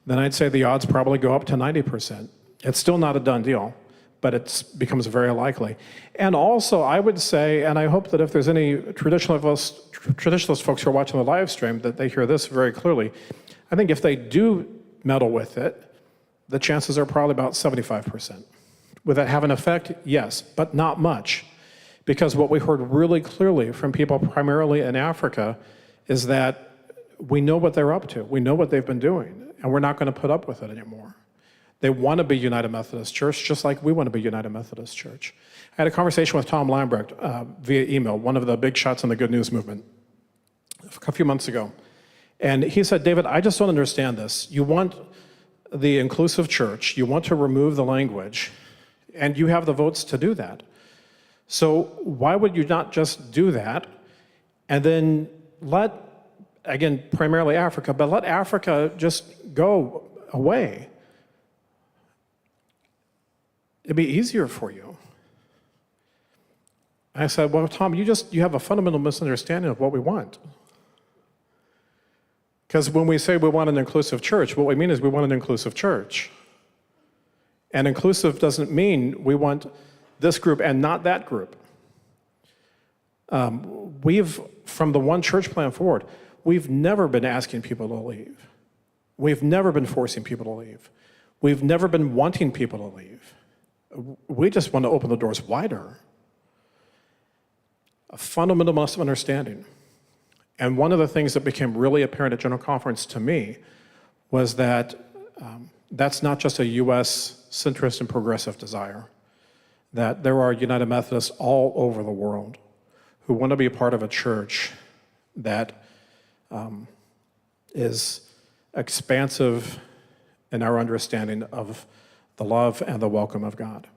then I'd say the odds probably go up to 90%. It's still not a done deal, but it becomes very likely. And also, I would say, and I hope that if there's any traditionalist folks who are watching the live stream, that they hear this very clearly. I think if they do meddle with it, the chances are probably about 75%. Would that have an effect? Yes, but not much. Because what we heard really clearly from people primarily in Africa is that we know what they're up to. We know what they've been doing, and we're not going to put up with it anymore. They want to be United Methodist Church, just like we want to be United Methodist Church. I had a conversation with Tom Lambrecht via email, one of the big shots in the Good News movement, a few months ago. And he said, David, I just don't understand this. You want the inclusive church, you want to remove the language, and you have the votes to do that. So why would you not just do that and then let, again, primarily Africa, but let Africa just go away? It'd be easier for you. I said, well, Tom, you have a fundamental misunderstanding of what we want. Because when we say we want an inclusive church, what we mean is we want an inclusive church. And inclusive doesn't mean we want this group and not that group. From the One Church plan forward, we've never been asking people to leave. We've never been forcing people to leave. We've never been wanting people to leave. We just want to open the doors wider. A fundamental misunderstanding. And one of the things that became really apparent at General Conference to me was that that's not just a U.S. centrist and progressive desire, that there are United Methodists all over the world who want to be a part of a church that is expansive in our understanding of the love and the welcome of God.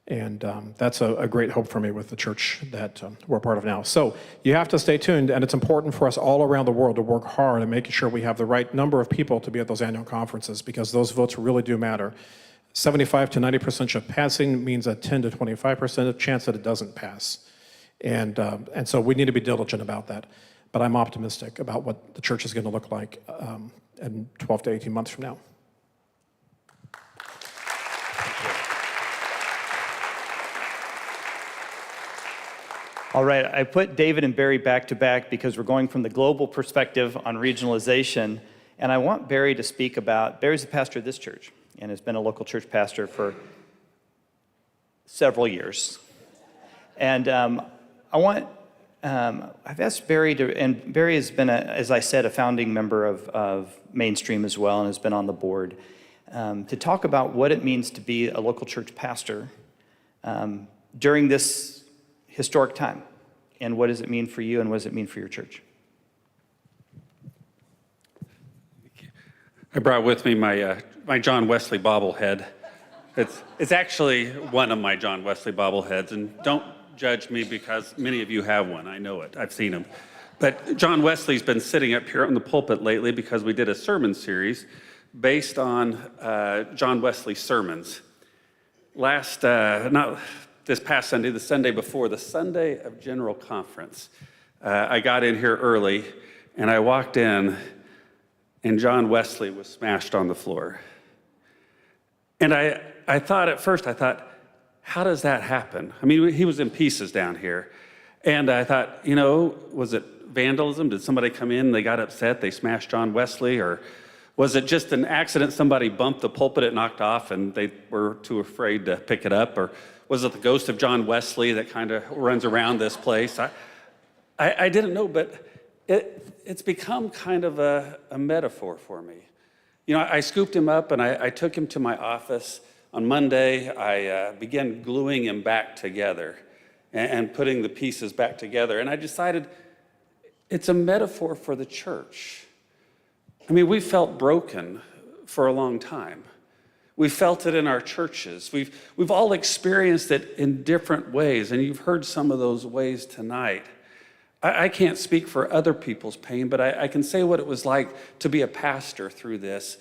And that's a great hope for me with the church that we're part of now. So you have to stay tuned, and it's important for us all around the world to work hard and making sure we have the right number of people to be at those annual conferences, because those votes really do matter. 75 to 90% of passing means a 10 to 25% chance that it doesn't pass. And so we need to be diligent about that. But I'm optimistic about what the church is going to look like in 12 to 18 months from now. All right, I put David and Barry back to back because we're going from the global perspective on regionalization, and I want Barry to speak about, Barry's the pastor of this church and has been a local church pastor for several years. And I've asked Barry to, and Barry has been, as I said, a founding member of Mainstream as well, and has been on the board, to talk about what it means to be a local church pastor during this historic time, and what does it mean for you, and what does it mean for your church? I brought with me my John Wesley bobblehead. It's actually one of my John Wesley bobbleheads, and don't judge me because many of you have one. I know it. I've seen him. But John Wesley's been sitting up here on the pulpit lately because we did a sermon series based on John Wesley's sermons. Not this past Sunday, the Sunday before, the Sunday of General Conference. I got in here early, and I walked in, and John Wesley was smashed on the floor. And I thought at first, how does that happen? I mean, he was in pieces down here. And I thought, was it vandalism? Did somebody come in, they got upset, they smashed John Wesley? Or was it just an accident, somebody bumped the pulpit, it knocked off, and they were too afraid to pick it up? Or was it the ghost of John Wesley that kind of runs around this place? I didn't know, but it's become kind of a metaphor for me. You know, I scooped him up and I took him to my office. On Monday, I began gluing him back together and putting the pieces back together. And I decided it's a metaphor for the church. I mean, we felt broken for a long time. We felt it in our churches. We've all experienced it in different ways, and you've heard some of those ways tonight. I can't speak for other people's pain, but I can say what it was like to be a pastor through this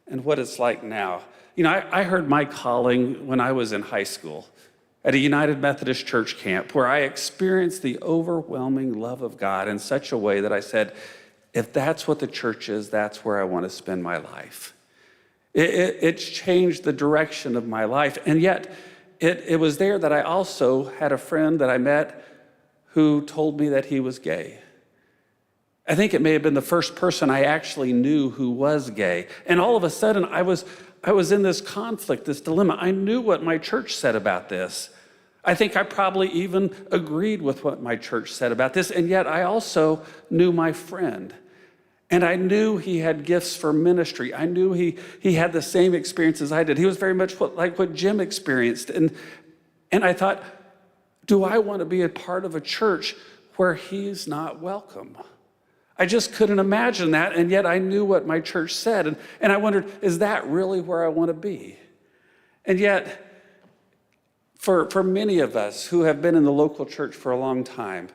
and what it's like now. You know, I heard my calling when I was in high school at a United Methodist Church camp where I experienced the overwhelming love of God in such a way that I said, if that's what the church is, that's where I want to spend my life. It's changed the direction of my life. And yet, it was there that I also had a friend that I met who told me that he was gay. I think it may have been the first person I actually knew who was gay. And all of a sudden, I was in this conflict, this dilemma. I knew what my church said about this. I think I probably even agreed with what my church said about this. And yet, I also knew my friend. And I knew he had gifts for ministry. I knew he had the same experience as I did. He was very much like what Jim experienced. And I thought, do I want to be a part of a church where he's not welcome? I just couldn't imagine that, and yet I knew what my church said. And I wondered, is that really where I want to be? And yet, for many of us who have been in the local church for a long time,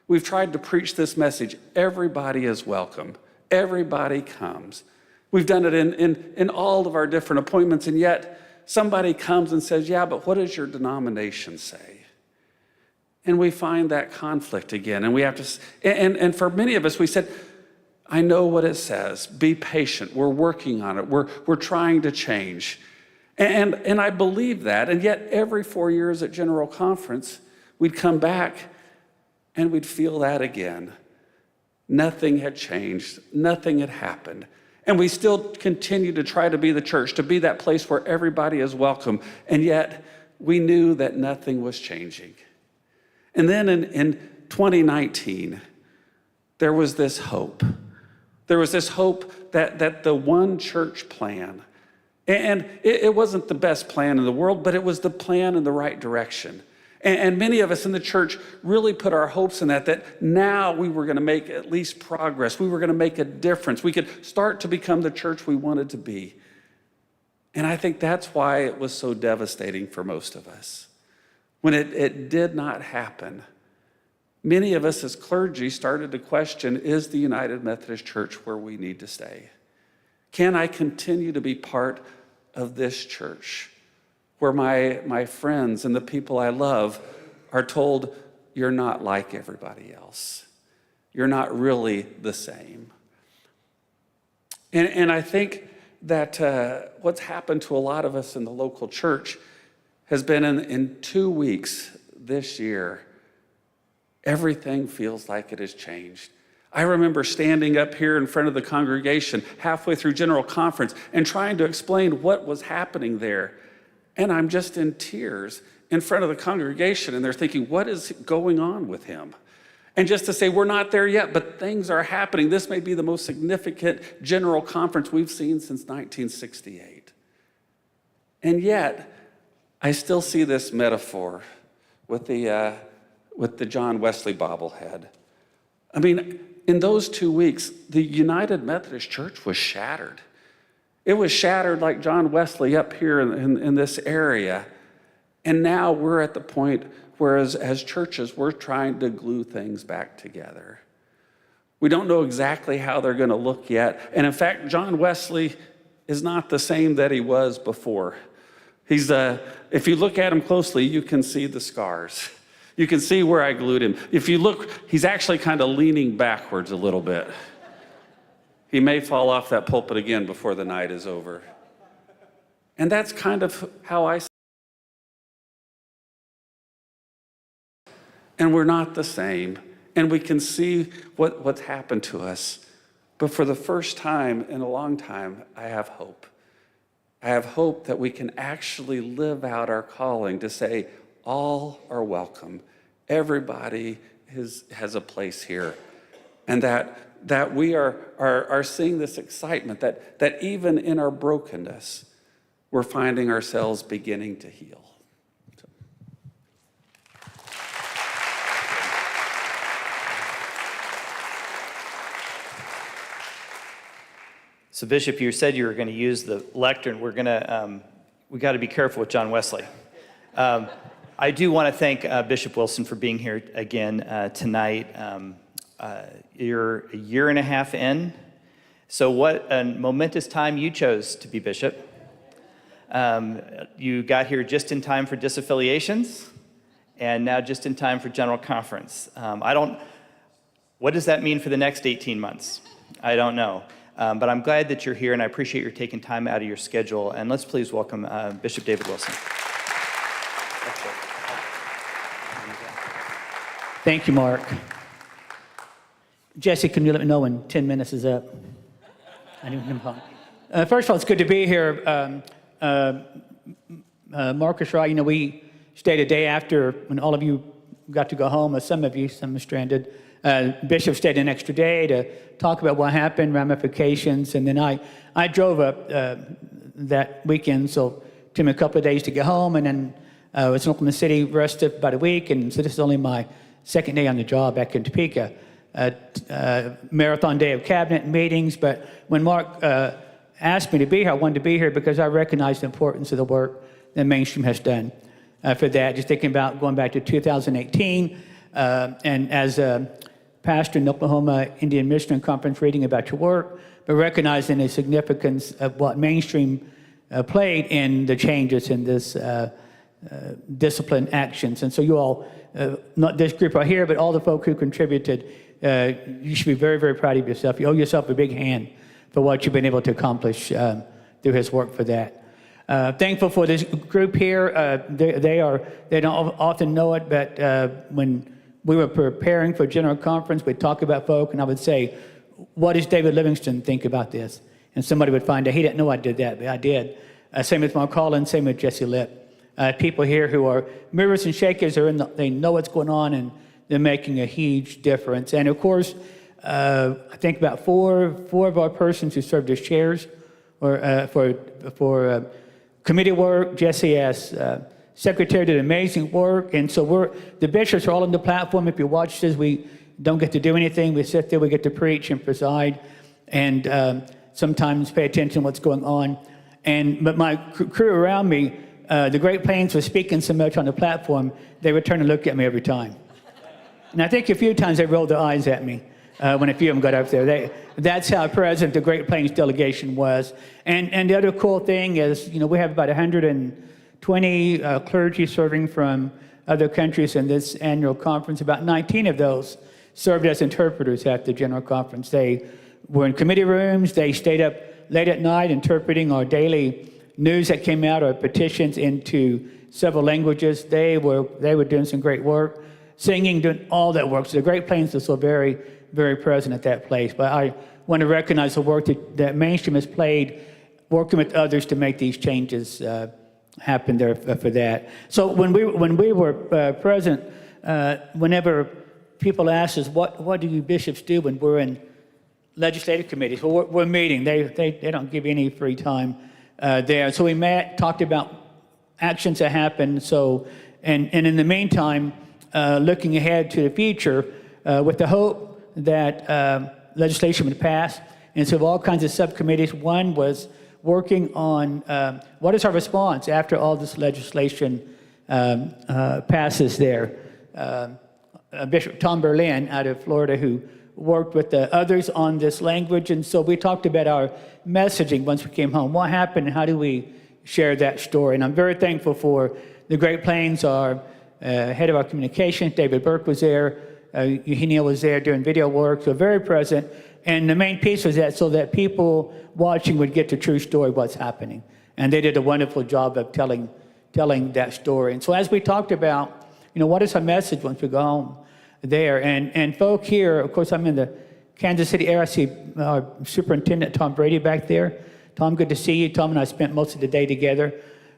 we've tried to preach this message. Everybody is welcome. Everybody comes. We've done it in all of our different appointments, and yet somebody comes and says, yeah, but what does your denomination say? And we find that conflict again, and we have to, and for many of us, we said, I know what it says. Be patient. We're working on it. We're trying to change. And I believe that, and yet every 4 years at General Conference, we'd come back and we'd feel that again. Nothing had changed. Nothing had happened. And we still continue to try to be the church, to be that place where everybody is welcome. And yet we knew that nothing was changing. And then in 2019, there was this hope. There was this hope that the one church plan, and it wasn't the best plan in the world, but it was the plan in the right direction. And many of us in the church really put our hopes in that now we were going to make at least progress. We were going to make a difference. We could start to become the church we wanted to be. And I think that's why it was so devastating for most of us. When it did not happen, many of us as clergy started to question, is the United Methodist Church where we need to stay? Can I continue to be part of this church where my friends and the people I love are told, you're not like everybody else. You're not really the same. And I think that what's happened to a lot of us in the local church has been in 2 weeks this year, everything feels like it has changed. I remember standing up here in front of the congregation halfway through General Conference and trying to explain what was happening there. And I'm just in tears in front of the congregation, and they're thinking, what is going on with him? And just to say, we're not there yet, but things are happening. This may be the most significant General Conference we've seen since 1968. And yet, I still see this metaphor with the John Wesley bobblehead. I mean, in those 2 weeks, the United Methodist Church was shattered. It was shattered like John Wesley up here in this area. And now we're at the point where as churches, we're trying to glue things back together. We don't know exactly how they're going to look yet. And in fact, John Wesley is not the same that he was before. He's if you look at him closely, you can see the scars. You can see where I glued him. If you look, he's actually kind of leaning backwards a little bit. He may fall off that pulpit again before the night is over. And that's kind of how I see it. And we're not the same. and we can see what's happened to us. But for the first time in a long time, I have hope. I have hope that we can actually live out our calling to say, all are welcome. Everybody has a place here. And that we are seeing this excitement, that even in our brokenness, we're finding ourselves beginning to heal. So, Bishop, you said you were going to use the lectern. We got to be careful with John Wesley. I do want to thank Bishop Wilson for being here again tonight. You're a year and a half in. So what a momentous time you chose to be bishop. You got here just in time for disaffiliations, and now just in time for General Conference. What does that mean for the next 18 months? I don't know. But I'm glad that you're here, and I appreciate your taking time out of your schedule. And let's please welcome Bishop David Wilson. Thank you, Mark. Jesse, can you let me know when 10 minutes is up? First of all, it's good to be here. Marcus, right, we stayed a day after when all of you got to go home, some are stranded. Bishop stayed an extra day to talk about what happened, ramifications, and then I drove up that weekend, so it took me a couple of days to get home, and then I was in Oklahoma City, rested about a week, and so this is only my second day on the job back in Topeka. Marathon day of cabinet meetings, but when Mark asked me to be here, I wanted to be here because I recognize the importance of the work that Mainstream has done for that. Just thinking about going back to 2018, and as a pastor in Oklahoma Indian Missionary Conference, reading about your work, but recognizing the significance of what Mainstream played in the changes in this discipline actions. And so you all, not this group right here, but all the folk who contributed, you should be very, very proud of yourself. You owe yourself a big hand for what you've been able to accomplish through his work for that. Thankful for this group here. They don't often know it, but when we were preparing for General Conference, we'd talk about folk, and I would say, what does David Livingston think about this? And somebody would find out, he didn't know I did that, but I did. Same with Mark Collins, same with Jesse Lipp. People here who are movers and shakers, they know what's going on, and they're making a huge difference. And of course, I think about four of our persons who served as chairs or for committee work. Jesse as secretary did amazing work, and so the bishops are all on the platform. If you watch this, we don't get to do anything. We sit there, we get to preach and preside, and sometimes pay attention to what's going on. But my crew around me, the Great Plains was speaking so much on the platform, they would turn and look at me every time. And I think a few times they rolled their eyes at me when a few of them got up there. That's how present the Great Plains delegation was. And the other cool thing is, we have about 120 clergy serving from other countries in this annual conference. About 19 of those served as interpreters at the General Conference. They were in committee rooms. They stayed up late at night interpreting our daily news that came out, our petitions into several languages. They were doing some great work, singing, doing all that work. So the Great Plains is so very, very present at that place. But I want to recognize the work that Mainstream has played, working with others to make these changes happen there for that. So when we were present, whenever people ask us, what do you bishops do when we're in legislative committees? Well, we're meeting. They don't give you any free time there. So we met, talked about actions that happen. So, and in the meantime, looking ahead to the future with the hope that legislation would pass. And so all kinds of subcommittees. One was working on what is our response after all this legislation passes there. Bishop Tom Berlin out of Florida, who worked with the others on this language. And so we talked about our messaging once we came home. What happened and how do we share that story? And I'm very thankful for the Great Plains. Our head of our communications, David Burke, was there. Eugenio was there doing video work, so very present. And the main piece was that so that people watching would get the true story of what's happening. And they did a wonderful job of telling that story. And so as we talked about, what is our message once we go home? there. And folk here, of course, I'm in the Kansas City area. I see Superintendent Tom Brady back there. Tom, good to see you. Tom and I spent most of the day together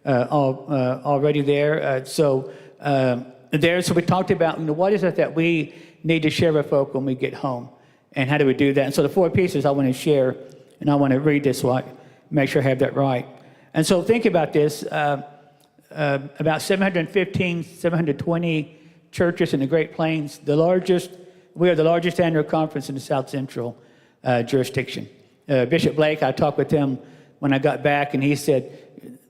already there. So we talked about, what is it that we need to share with folk when we get home, and how do we do that? And so the 4 pieces I want to share, and I want to read this so I make sure I have that right. And so think about this, about 715, 720 churches in the Great Plains, we are the largest annual conference in the South Central jurisdiction. Bishop Blake, I talked with him when I got back, and he said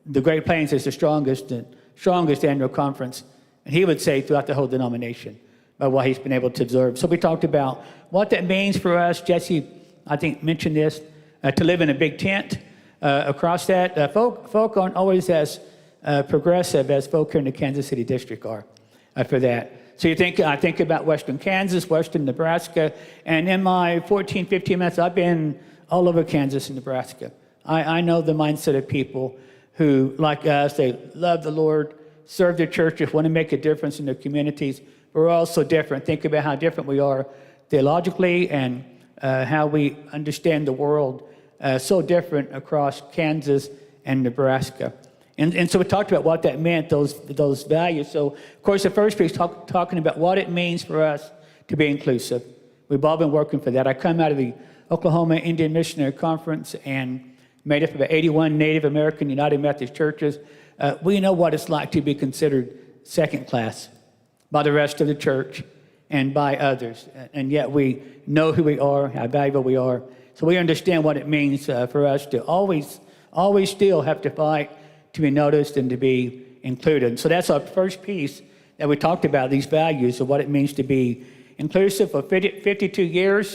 the Great Plains is the strongest annual conference, and he would say throughout the whole denomination, by what he's been able to observe. So we talked about what that means for us. Jesse, I think, mentioned this, to live in a big tent across that. Folk aren't always as progressive as folk here in the Kansas City district are for that. So I think about western Kansas, western Nebraska, and in my 14, 15 minutes, I've been all over Kansas and Nebraska. I know the mindset of people who, like us, they love the Lord, serve their churches, want to make a difference in their communities. We're all so different. Think about how different we are theologically, and how we understand the world, so different across Kansas and Nebraska. And so we talked about what that meant, those values. So, of course, the first piece talking about what it means for us to be inclusive. We've all been working for that. I come out of the Oklahoma Indian Missionary Conference and made up of about 81 Native American United Methodist churches. We know what it's like to be considered second class by the rest of the church and by others. And yet we know who we are, how valuable we are. So we understand what it means for us to always still have to fight to be noticed and to be included. So that's our first piece that we talked about, these values of what it means to be inclusive. For 52 years,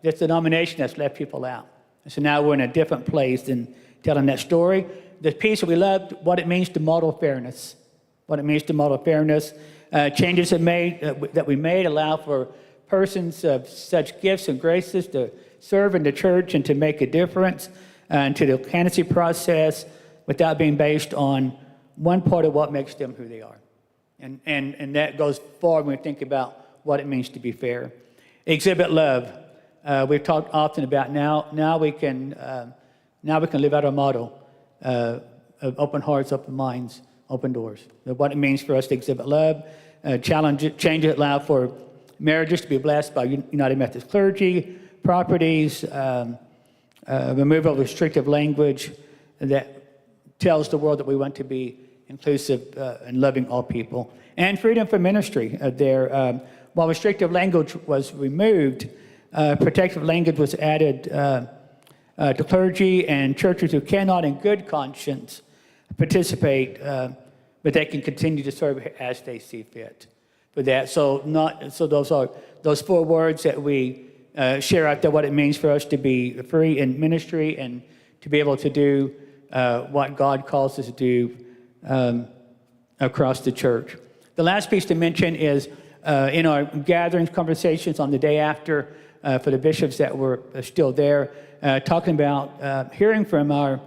this denomination has left people out. So now we're in a different place than telling that story. The piece that we loved, what it means to model fairness. What it means to model fairness. Changes that we made allow for persons of such gifts and graces to serve in the church and to make a difference to the candidacy process without being based on one part of what makes them who they are. And that goes far when we think about what it means to be fair. Exhibit love. We've talked often about now we can live out our motto of open hearts, open minds, open doors. What it means for us to exhibit love, change it, allow for marriages to be blessed by United Methodist clergy, properties, removal of restrictive language that tells the world that we want to be inclusive and loving all people. And freedom for ministry there. While restrictive language was removed, protective language was added to clergy and churches who cannot in good conscience participate, but they can continue to serve as they see fit for that. So those are those 4 words that we share out there, what it means for us to be free in ministry and to be able to do what God calls us to do across the church. The last piece to mention is in our gatherings, conversations on the day after for the bishops that were still there, talking about hearing from our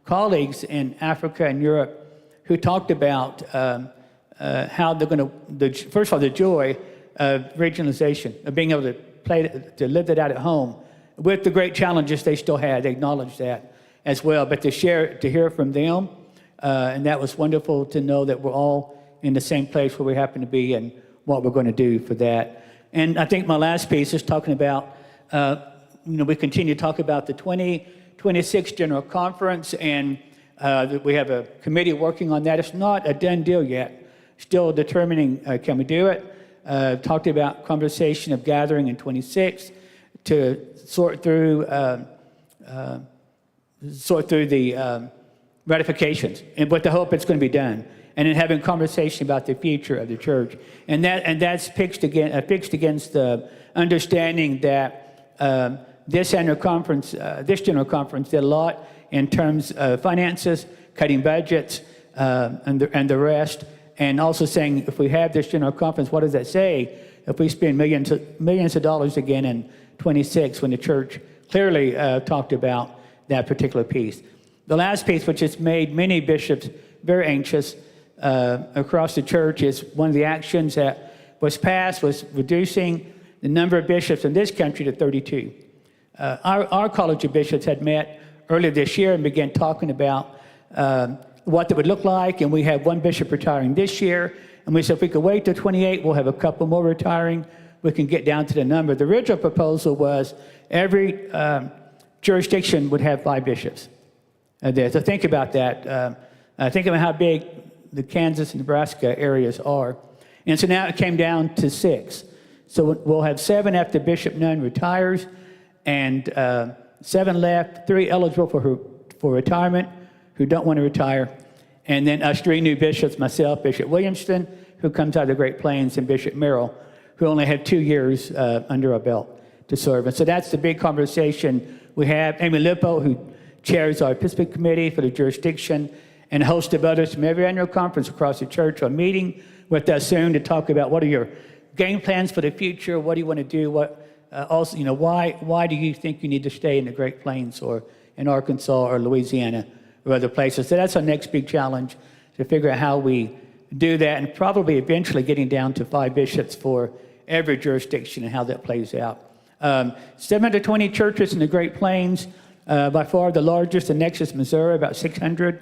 colleagues in Africa and Europe who talked about how they're going to, first of all, the joy of regionalization, of being able to live that out at home with the great challenges they still had. They acknowledged that as well, but to hear from them, and that was wonderful to know that we're all in the same place where we happen to be and what we're going to do for that. And I think my last piece is talking about, we continue to talk about the 2026 General Conference, and we have a committee working on that. It's not a done deal yet. Still determining, can we do it? Talked about conversation of gathering in 26 to sort through the ratifications, and with the hope it's going to be done, and then having conversation about the future of the church, and that's fixed against the understanding that this general conference did a lot in terms of finances, cutting budgets, and the rest, and also saying if we have this general conference, what does that say if we spend millions of dollars again in 26 when the church clearly talked about that particular piece. The last piece, which has made many bishops very anxious across the church, is one of the actions that was passed was reducing the number of bishops in this country to 32. Our College of Bishops had met earlier this year and began talking about what that would look like, and we have one bishop retiring this year, and we said if we could wait till 28, we'll have a couple more retiring, we can get down to the number. The original proposal was every jurisdiction would have 5 bishops there. So think about that. Think about how big the Kansas and Nebraska areas are. And so now it came down to 6. So we'll have 7 after Bishop Nunn retires, and 7 left, 3 eligible for retirement who don't want to retire, and then us 3 new bishops, myself, Bishop Williamson, who comes out of the Great Plains, and Bishop Merrill, who only have 2 years under our belt to serve. And so that's the big conversation we have. Amy Lippo, who chairs our Episcopal Committee for the jurisdiction, and a host of others from every annual conference across the church are meeting with us soon to talk about what are your game plans for the future, what do you want to do, also, why do you think you need to stay in the Great Plains or in Arkansas or Louisiana or other places? So that's our next big challenge, to figure out how we do that, and probably eventually getting down to 5 bishops for every jurisdiction and how that plays out. 720 churches in the Great Plains, by far the largest. The next is Missouri, about 600, a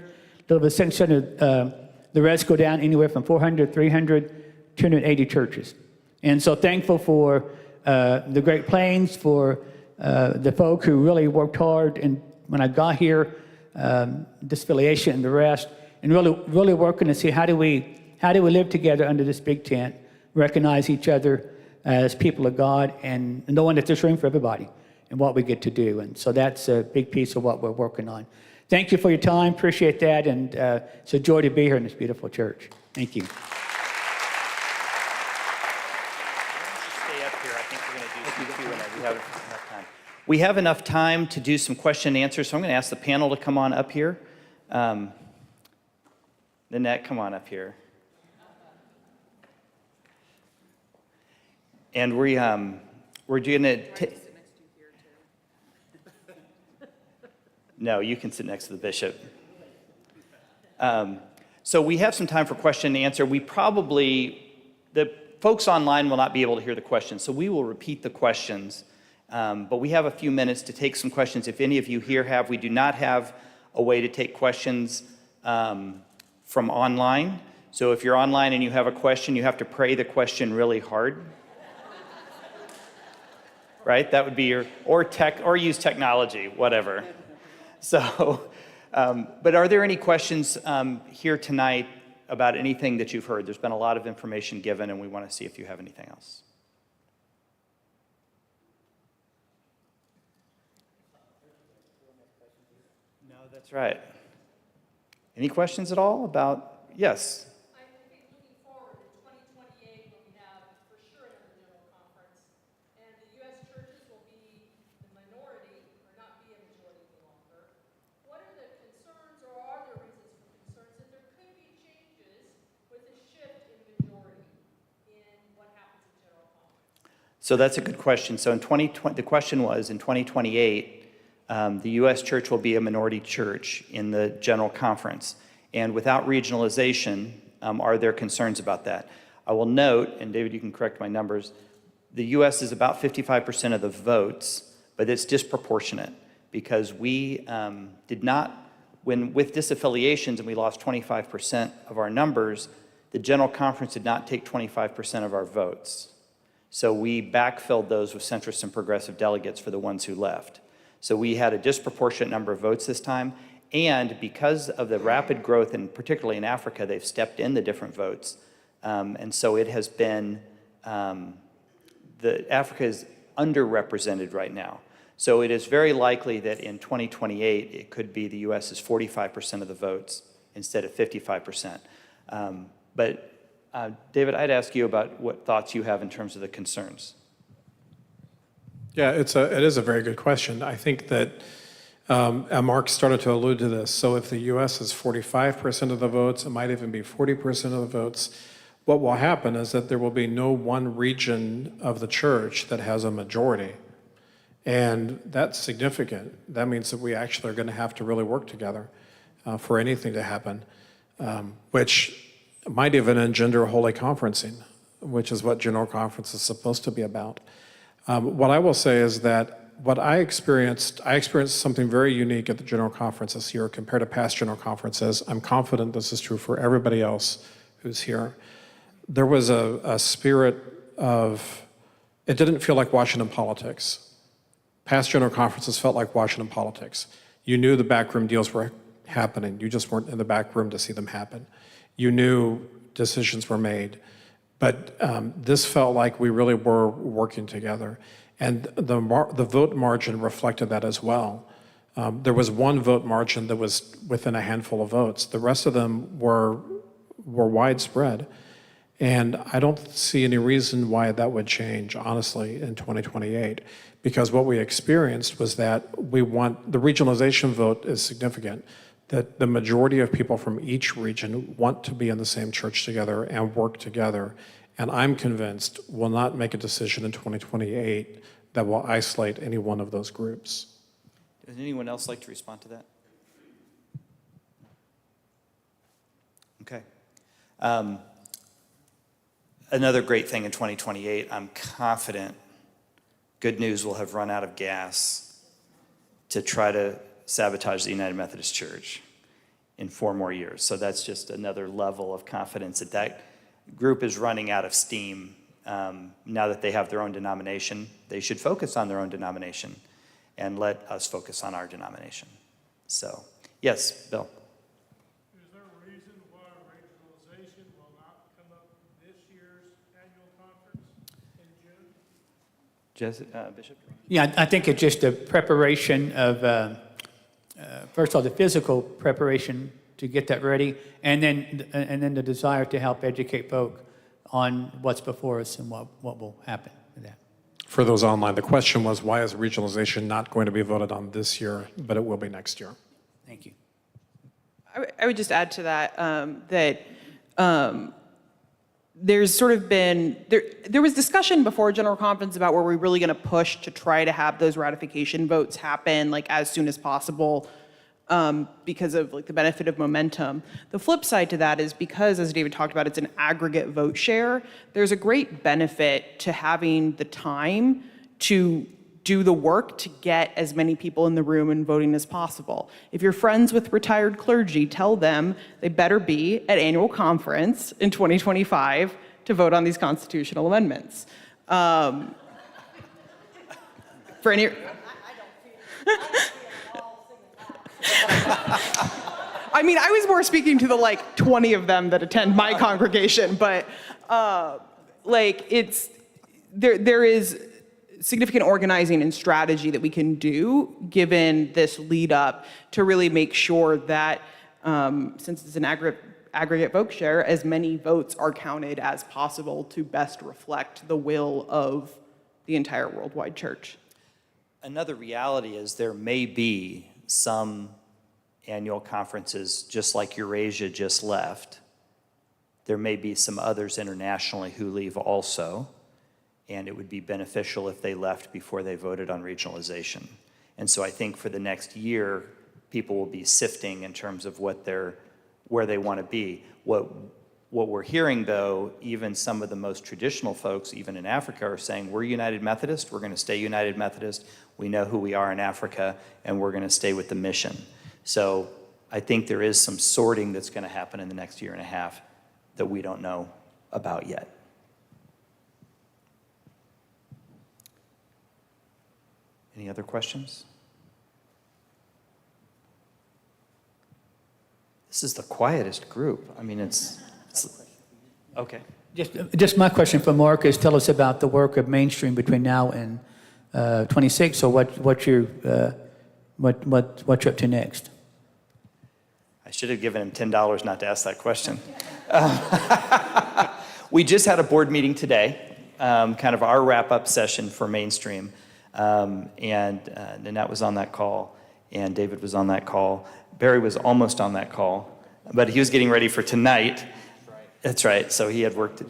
little bit 600. The rest go down anywhere from 400, 300, 280 churches. And so thankful for the Great Plains, for the folk who really worked hard. And when I got here, disaffiliation and the rest, and really working to see how do we live together under this big tent, recognize each other as people of God, and knowing that there's room for everybody and what we get to do. And so that's a big piece of what we're working on. Thank you for your time. Appreciate that. And it's a joy to be here in this beautiful church. Thank you. Stay up here. I think we're going to do some Q&A. We have enough time. We have enough time to do some question and answers, so I'm going to ask the panel to come on up here. Nanette, come on up here. And we're going to... No, you can sit next to the bishop. So we have some time for question and answer. The folks online will not be able to hear the questions, so we will repeat the questions. But we have a few minutes to take some questions. If any of you here have, we do not have a way to take questions from online. So if you're online and you have a question, you have to pray the question really hard. Right? That would be or use technology, whatever. So, but are there any questions here tonight about anything that you've heard? There's been a lot of information given, and we want to see if you have anything else. No, that's right. Any questions at all about, yes? I think looking forward to 2028, when we have for sure another general conference, and the U.S. churches will be the minority, or not be a majority any longer. What are the concerns, or are there reasons for concerns that there could be changes with a shift in majority in what happens in general conference? So that's a good question. So in 2020, the question was, in 2028, the U.S. church will be a minority church in the General Conference. And without regionalization, are there concerns about that? I will note, and David, you can correct my numbers, the U.S. is about 55% of the votes, but it's disproportionate because we did not, with disaffiliations and we lost 25% of our numbers, the General Conference did not take 25% of our votes. So we backfilled those with centrist and progressive delegates for the ones who left. So we had a disproportionate number of votes this time, and because of the rapid growth, and particularly in Africa, they've stepped in the different votes. And so it has been, Africa is underrepresented right now. So it is very likely that in 2028, it could be the U.S. is 45% of the votes instead of 55%. David, I'd ask you about what thoughts you have in terms of the concerns. Yeah, it is a very good question. I think that Mark started to allude to this. So if the U.S. is 45% of the votes, it might even be 40% of the votes. What will happen is that there will be no one region of the church that has a majority. And that's significant. That means that we actually are going to have to really work together for anything to happen, which might even engender holy conferencing, which is what General Conference is supposed to be about. What I will say is that what I experienced something very unique at the General Conference this year compared to past General Conferences. I'm confident this is true for everybody else who's here. There was a spirit of, it didn't feel like Washington politics. Past General Conferences felt like Washington politics. You knew the backroom deals were happening. You just weren't in the back room to see them happen. You knew decisions were made. But this felt like we really were working together. And the vote margin reflected that as well. There was one vote margin that was within a handful of votes. The rest of them were widespread. And I don't see any reason why that would change, honestly, in 2028. Because what we experienced was that the regionalization vote is significant, that the majority of people from each region want to be in the same church together and work together. And I'm convinced we'll not make a decision in 2028 that will isolate any one of those groups. Does anyone else like to respond to that? Okay. Another great thing in 2028, I'm confident Good News will have run out of gas to try to sabotage the United Methodist Church in 4 more years. So that's just another level of confidence that that group is running out of steam. Now that they have their own denomination, they should focus on their own denomination and let us focus on our denomination. So, yes, Bill. Is there a reason why regionalization will not come up this year's annual conference in June? Bishop? Yeah, I think it's just a preparation of, first of all, the physical preparation to get that ready, and then the desire to help educate folk on what's before us and what will happen with that. For those online, the question was, why is regionalization not going to be voted on this year, but it will be next year? Thank you. I would just add to that there's sort of been, there was discussion before General Conference about were we really going to push to try to have those ratification votes happen like as soon as possible because of like the benefit of momentum. The flip side to that is because, as David talked about, it's an aggregate vote share, there's a great benefit to having the time to do the work to get as many people in the room and voting as possible. If you're friends with retired clergy, tell them they better be at annual conference in 2025 to vote on these constitutional amendments. For any... I mean, I was more speaking to the like 20 of them that attend my congregation, but like there is significant organizing and strategy that we can do given this lead up to really make sure that since it's an aggregate vote share, as many votes are counted as possible to best reflect the will of the entire worldwide church. Another reality is there may be some annual conferences, just like Eurasia just left. There may be some others internationally who leave also, and it would be beneficial if they left before they voted on regionalization. And so I think for the next year, people will be sifting in terms of where they want to be. What we're hearing, though, even some of the most traditional folks, even in Africa, are saying, we're United Methodist, we're going to stay United Methodist, we know who we are in Africa, and we're going to stay with the mission. So I think there is some sorting that's going to happen in the next year and a half that we don't know about yet. Any other questions? This is the quietest group. I mean, it's okay. Just my question for Mark is, tell us about the work of Mainstream between now and 26. So what you're up to next? I should have given him $10 not to ask that question. We just had a board meeting today, kind of our wrap-up session for Mainstream. And Nanette was on that call, and David was on that call. Barry was almost on that call, but he was getting ready for tonight. That's right. So he had worked.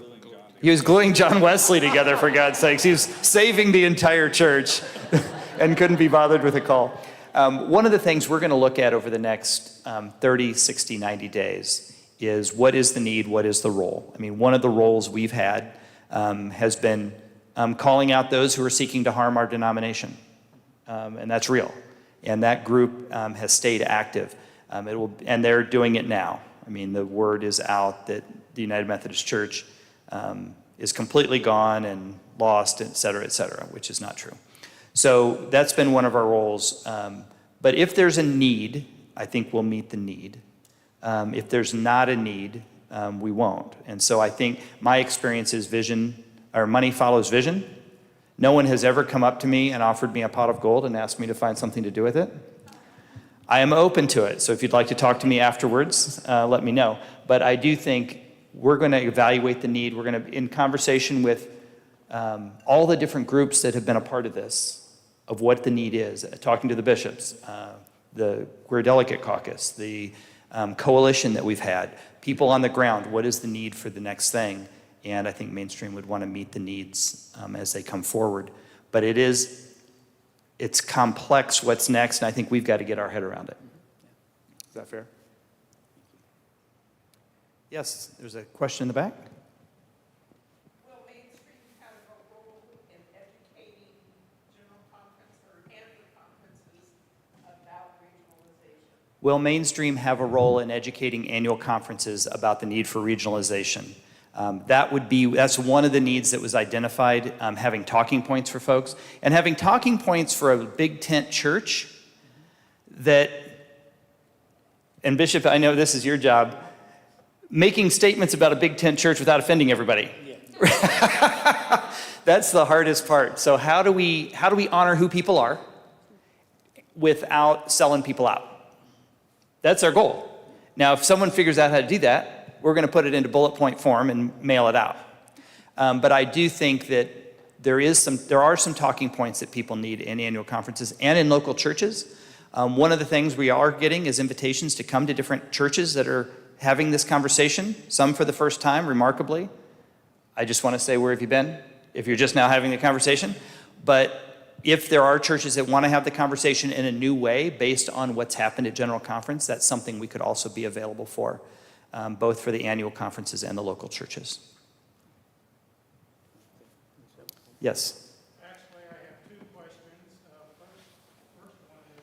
He was gluing John Wesley together, for God's sakes. He was saving the entire church and couldn't be bothered with a call. One of the things we're going to look at over the next 30, 60, 90 days is what is the need, what is the role? I mean, one of the roles we've had has been calling out those who are seeking to harm our denomination. And that's real. And that group has stayed active. And they're doing it now. I mean, the word is out that the United Methodist Church is completely gone and lost, et cetera, which is not true. So that's been one of our roles. But if there's a need, I think we'll meet the need. If there's not a need, we won't. And so I think my experience is money follows vision. No one has ever come up to me and offered me a pot of gold and asked me to find something to do with it. I am open to it. So if you'd like to talk to me afterwards, let me know. But I do think we're going to evaluate the need. We're going to, in conversation with all the different groups that have been a part of this, of what the need is, talking to the bishops, the Queer Delegate Caucus, the coalition that we've had, people on the ground, what is the need for the next thing? And I think Mainstream would want to meet the needs as they come forward. But it's complex what's next, and I think we've got to get our head around it. Is that fair? Yes, there's a question in the back. Will Mainstream have a role in educating general conference or annual conferences about regionalization? Will Mainstream have a role in educating annual conferences about the need for regionalization? That's one of the needs that was identified, having talking points for folks, and having talking points for a big tent church and Bishop, I know this is your job, making statements about a big tent church without offending everybody. Yeah. That's the hardest part. So how do we honor who people are without selling people out? That's our goal. Now, if someone figures out how to do that, we're going to put it into bullet point form and mail it out. But I do think that there are some talking points that people need in annual conferences and in local churches. One of the things we are getting is invitations to come to different churches that are having this conversation, some for the first time, remarkably. I just want to say, where have you been? If you're just now having the conversation. But if there are churches that want to have the conversation in a new way based on what's happened at General Conference, that's something we could also be available for. Both for the annual conferences and the local churches. Yes? Actually, I have two questions. First one is,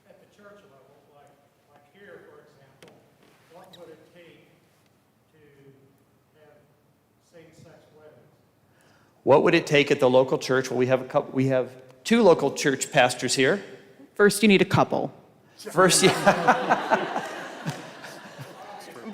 at the church level, like here, for example, what would it take to have same-sex weddings? What would it take at the local church? Well, we have two local church pastors here. First, you need a couple. First, yeah.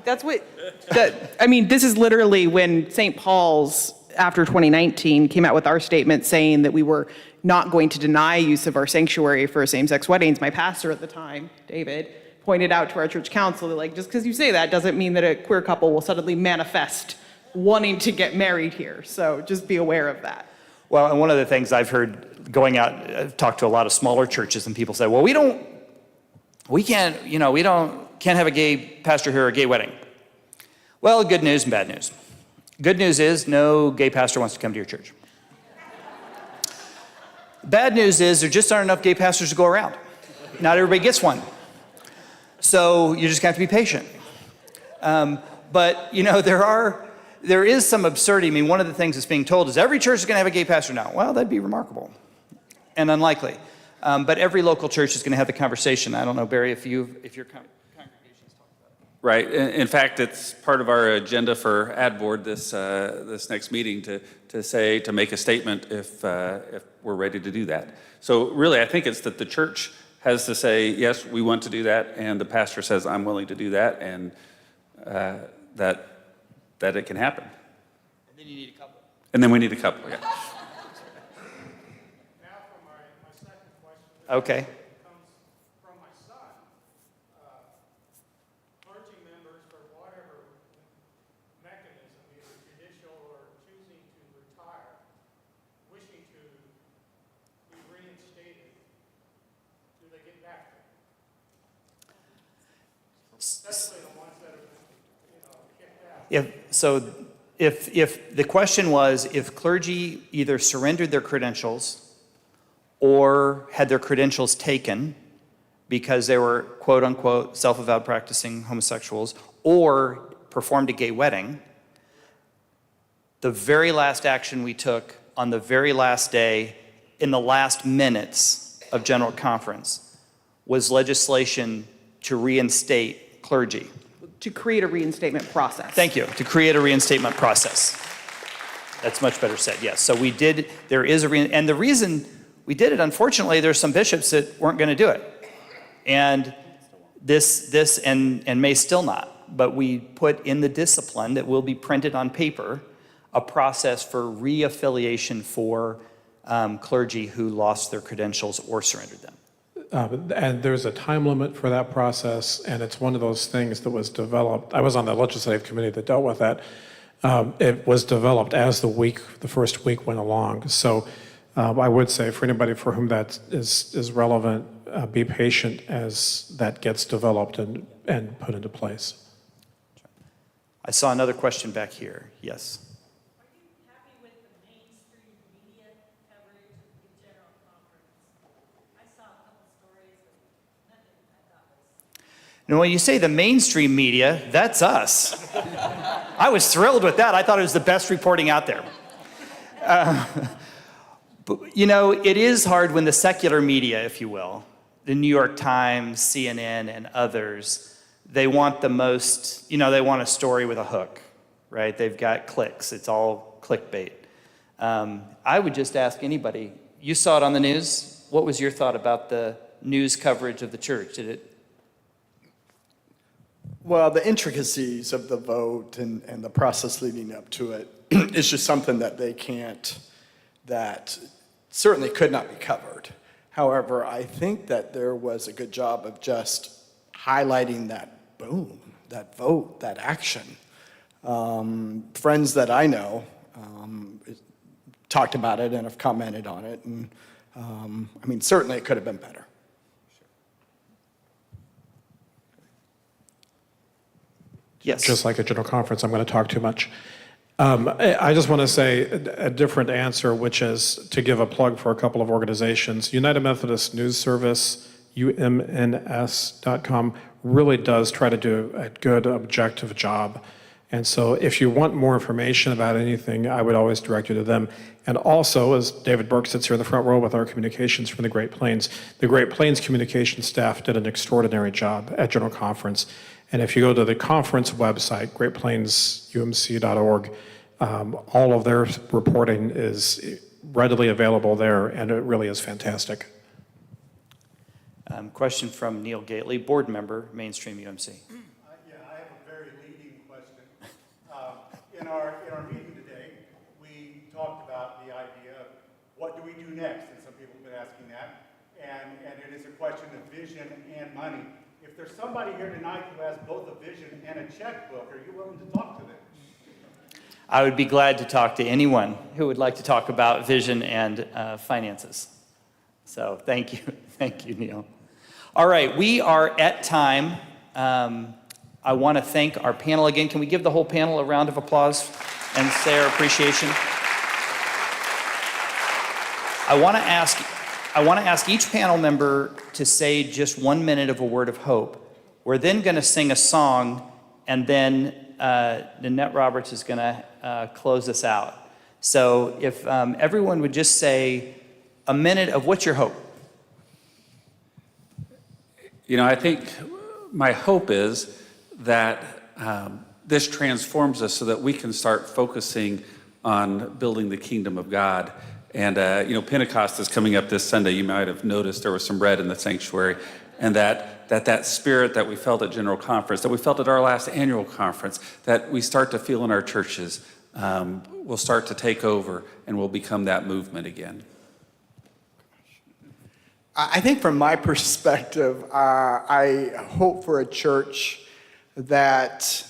That's this is literally when St. Paul's, after 2019, came out with our statement saying that we were not going to deny use of our sanctuary for same-sex weddings. My pastor at the time, David, pointed out to our church council that, just because you say that doesn't mean that a queer couple will suddenly manifest wanting to get married here. So just be aware of that. Well, and one of the things I've heard going out, I've talked to a lot of smaller churches, and people say, well, we can't have a gay pastor here or a gay wedding. Well, good news and bad news. Good news is no gay pastor wants to come to your church. Bad news is there just aren't enough gay pastors to go around. Not everybody gets one. So you're just going to have to be patient. But, there is some absurdity. I mean, one of the things that's being told is every church is going to have a gay pastor now. Well, that'd be remarkable and unlikely. But every local church is going to have the conversation. I don't know, Barry, if your congregation's talked about it. Right. In fact, it's part of our agenda for Ad Board this next meeting to make a statement if we're ready to do that. So really, I think it's that the church has to say, yes, we want to do that, and the pastor says, I'm willing to do that, and that it can happen. And then you need a couple. And then we need a couple, yeah. Now for my second question. Okay. Comes from my son. Clergy members, for whatever mechanism, either judicial or choosing to retire, wishing to be reinstated, do they get back there? Especially the ones that have been, kicked out. If the question was if clergy either surrendered their credentials or had their credentials taken because they were quote unquote self-avowed practicing homosexuals or performed a gay wedding, The very last action we took on the very last day, in the last minutes of General Conference, was legislation to reinstate clergy. To create a reinstatement process. Thank you, to create a reinstatement process. That's much better said, yes. So we did, there is and the reason we did it, unfortunately, there's some bishops that weren't going to do it. And this and may still not, but we put in the discipline that will be printed on paper a process for reaffiliation for clergy who lost their credentials or surrendered them. And there's a time limit for that process, and it's one of those things that was developed. I was on the legislative committee that dealt with that. It was developed as the first week went along. So I would say for anybody for whom that is relevant, be patient as that gets developed and put into place. I saw another question back here. Yes. Are you happy with the mainstream media coverage of the General Conference? I saw a couple stories, but nothing I thought was. Now, when you say the mainstream media, that's us. I was thrilled with that. I thought it was the best reporting out there. But, you know, it is hard when the secular media, if you will, the New York Times, CNN, and others, they want the most, they want a story with a hook, right? They've got clicks. It's all clickbait. I would just ask anybody, you saw it on the news. What was your thought about the news coverage of the church? Did it? Well, the intricacies of the vote and the process leading up to it is just something that certainly could not be covered. However, I think that there was a good job of just highlighting that boom, that vote, that action. Friends that I know talked about it and have commented on it. And certainly it could have been better. Yes. Just like a general conference, I'm going to talk too much. I just want to say a different answer, which is to give a plug for a couple of organizations. United Methodist News Service, UMNS.com, really does try to do a good, objective job. And so if you want more information about anything, I would always direct you to them. And also, as David Burke sits here in the front row with our communications from the Great Plains communications staff did an extraordinary job at General Conference. And if you go to the conference website, greatplainsumc.org, all of their reporting is readily available there, and it really is fantastic. Question from Neil Gately, board member, Mainstream UMC. Yeah, I have a very leading question. In our meeting today, we talked about the idea of what do we do next, and some people have been asking that, and it is a question of vision and money. If there's somebody here tonight who has both a vision and a checkbook, are you willing to talk to them? I would be glad to talk to anyone who would like to talk about vision and finances. So thank you. Thank you, Neil. All right, we are at time. I want to thank our panel again. Can we give the whole panel a round of applause and say our appreciation? I want to ask each panel member to say just 1 minute of a word of hope. We're then going to sing a song, and then Nanette Roberts is going to close us out. So if everyone would just say a minute of what's your hope? I think my hope is that this transforms us so that we can start focusing on building the kingdom of God. And, Pentecost is coming up this Sunday. You might have noticed there was some red in the sanctuary. And that spirit that we felt at General Conference, that we felt at our last annual conference, that we start to feel in our churches, will start to take over and will become that movement again. I think from my perspective, I hope for a church that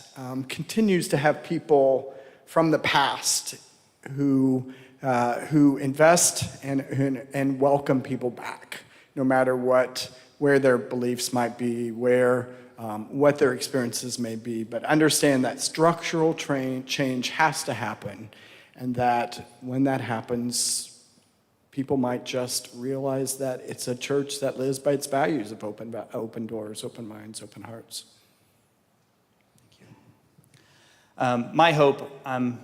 continues to have people from the past who invest and welcome people back, no matter where their beliefs might be, what their experiences may be, but understand that structural change has to happen, and that when that happens, people might just realize that it's a church that lives by its values of open doors, open minds, open hearts. My hope, I'm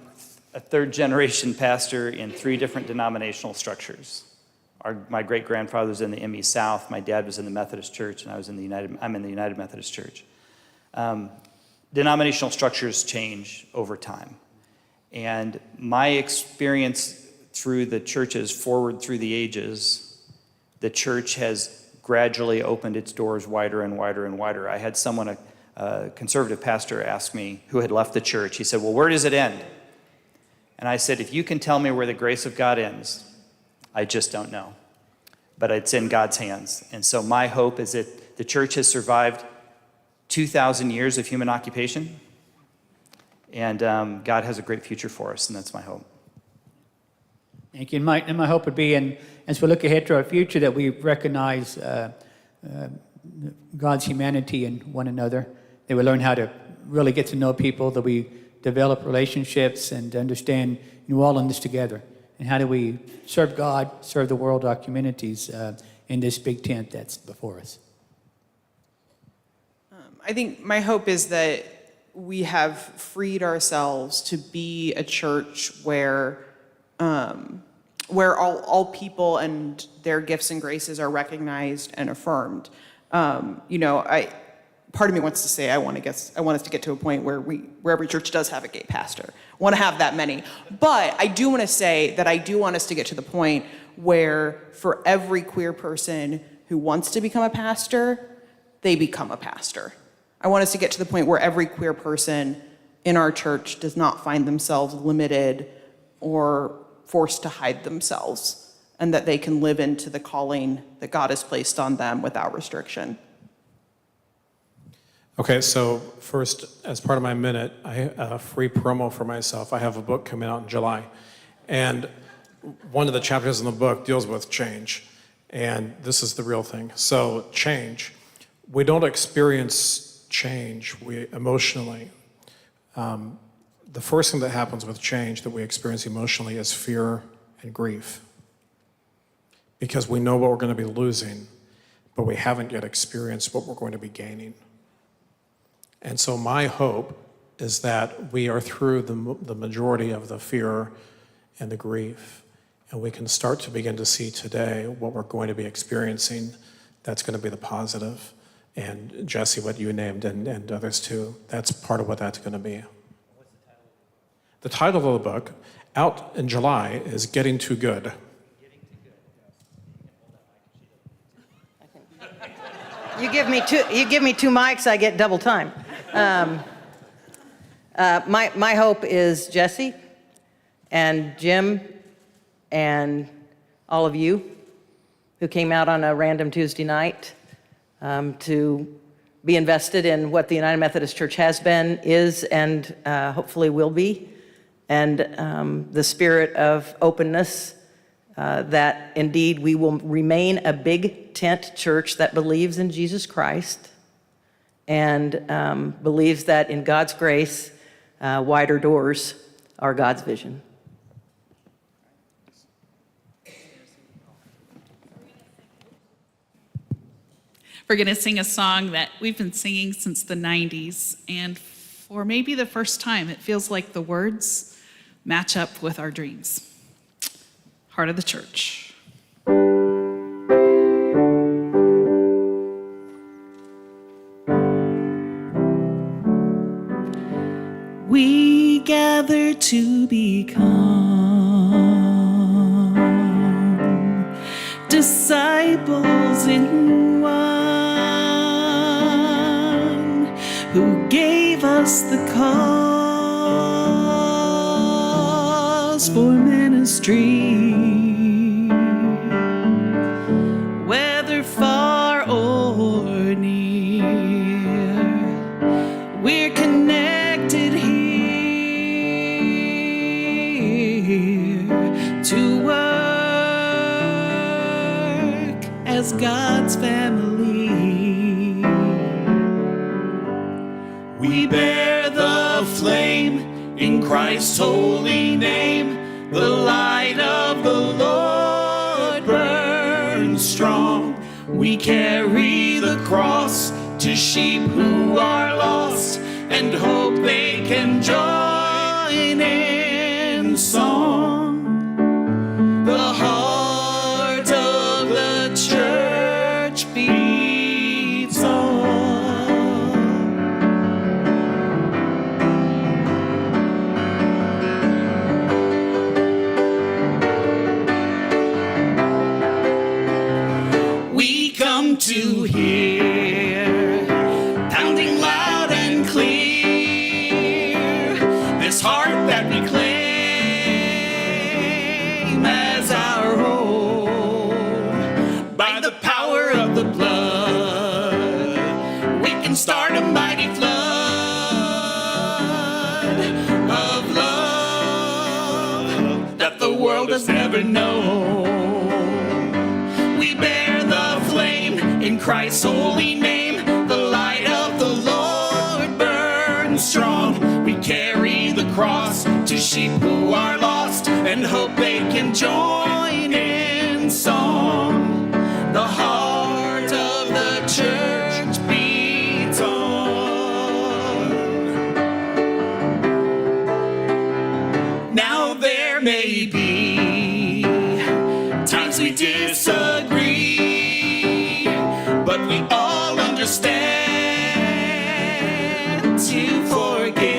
a third-generation pastor in 3 different denominational structures. My great-grandfather was in the ME South, my dad was in the Methodist Church, and I'm in the United Methodist Church. Denominational structures change over time. And my experience through the churches forward through the ages, the church has gradually opened its doors wider and wider and wider. I had someone, a conservative pastor, ask me, who had left the church, he said, well, where does it end? And I said, if you can tell me where the grace of God ends, I just don't know. But it's in God's hands. And so my hope is that the church has survived 2,000 years of human occupation, and God has a great future for us, and that's my hope. Thank you. And my hope would be, and as we look ahead to our future, that we recognize God's humanity in one another, that we learn how to really get to know people, that we develop relationships and understand we're all in this together. And how do we serve God, serve the world, our communities in this big tent that's before us? I think my hope is that we have freed ourselves to be a church where all people and their gifts and graces are recognized and affirmed. Part of me wants to say I want us to get to a point where every church does have a gay pastor. I want to have that many. But I do want to say that I do want us to get to the point where for every queer person who wants to become a pastor, they become a pastor. I want us to get to the point where every queer person in our church does not find themselves limited or forced to hide themselves, and that they can live into the calling that God has placed on them without restriction. Okay, so first, as part of my minute, a free promo for myself. I have a book coming out in July, and one of the chapters in the book deals with change, and this is the real thing. So change, we don't experience change emotionally. The first thing that happens with change that we experience emotionally is fear and grief, because we know what we're going to be losing, but we haven't yet experienced what we're going to be gaining. And so my hope is that we are through the majority of the fear and the grief, and we can start to begin to see today what we're going to be experiencing that's going to be the positive. And Jesse, what you named, and others too, that's part of what that's going to be. The title of the book, out in July, is Getting Too Good. You give me two mics, I get double time. My hope is Jesse and Jim and all of you who came out on a random Tuesday night to be invested in what the United Methodist Church has been, is, and hopefully will be, and the spirit of openness, that indeed we will remain a big tent church that believes in Jesus Christ and believes that in God's grace, wider doors are God's vision. We're going to sing a song that we've been singing since the 90s, and for maybe the first time, it feels like the words match up with our dreams. Heart of the Church. We gather to become disciples in one, who gave us the cause for ministry, whether far or near. We're connected here to work as God's family. We bear the flame in Christ's holy name. The light of the Lord burns strong. We carry the cross to sheep who are lost and hope they can join in song. The heart of the church beats on. We come to hear, pounding loud and clear, this heart that we claim as our own. By the power of the blood, we can start a mighty flood of love that the world has never known. We bear the flame in Christ's holy name. The light of the Lord burns strong. We carry the cross to sheep who are lost and hope they can join in song. The heart of the church beats on. Now there may be times we disagree, but we all understand to forgive.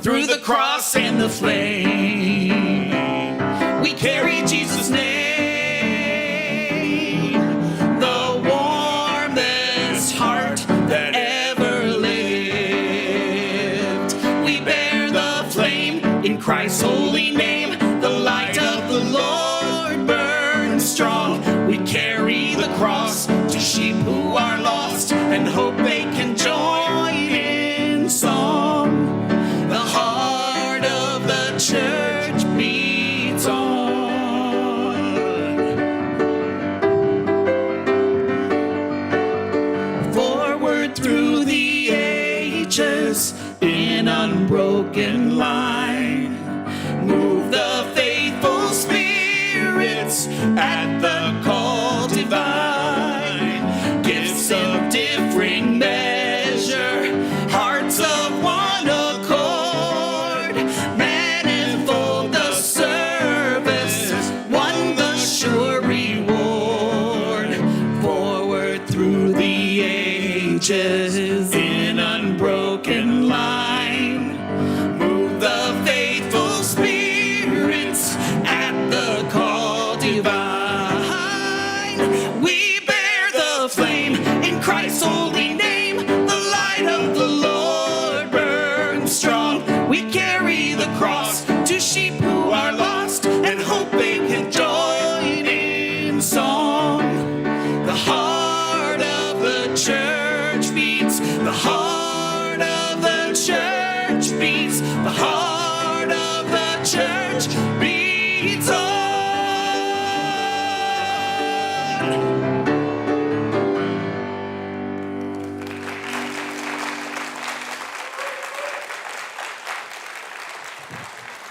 Through the cross and the flame, we carry Jesus' name, the warmest heart that ever lived. We bear the flame in Christ's holy name. The light of the Lord burns strong. We carry the cross to sheep who are lost and hope they can join in song. The heart of the church beats on. Forward through the ages in unbroken line, move the faithful spirits at the call divine. Gifts of differing measure, hearts of one accord, manifold the service, one the sure reward. Forward through the ages in unbroken line, move the faithful spirits at the call divine. We bear the flame in Christ's holy name. The light of the Lord burns strong. We carry the cross to sheep who are lost and hope they can join in song. The heart of the church beats. The heart of the church beats. The heart of the church beats on.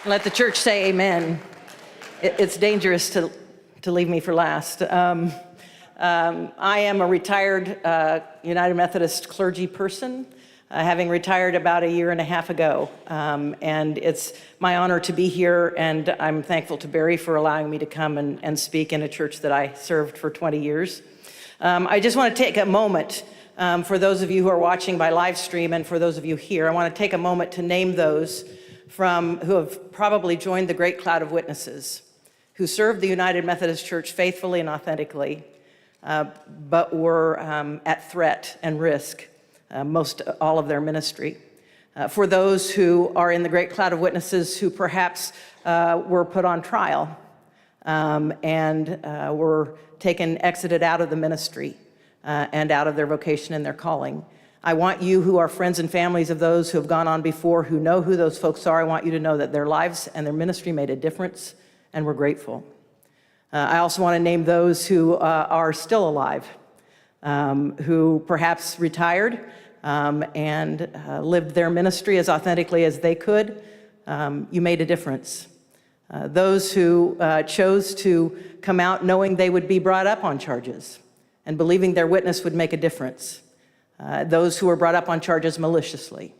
Let the church say amen. It's dangerous to leave me for last. I am a retired United Methodist clergy person, having retired about a year and a half ago. And it's my honor to be here, and I'm thankful to Barry for allowing me to come and speak in a church that I served for 20 years. I just want to take a moment, for those of you who are watching by live stream and for those of you here, I want to take a moment to name those who have probably joined the great cloud of witnesses, who served the United Methodist Church faithfully and authentically, but were at threat and risk most all of their ministry. For those who are in the great cloud of witnesses who perhaps were put on trial and were exited out of the ministry and out of their vocation and their calling. I want you who are friends and families of those who have gone on before, who know who those folks are, I want you to know that their lives and their ministry made a difference, and we're grateful. I also want to name those who are still alive, who perhaps retired and lived their ministry as authentically as they could. You made a difference. Those who chose to come out knowing they would be brought up on charges and believing their witness would make a difference. Those who were brought up on charges maliciously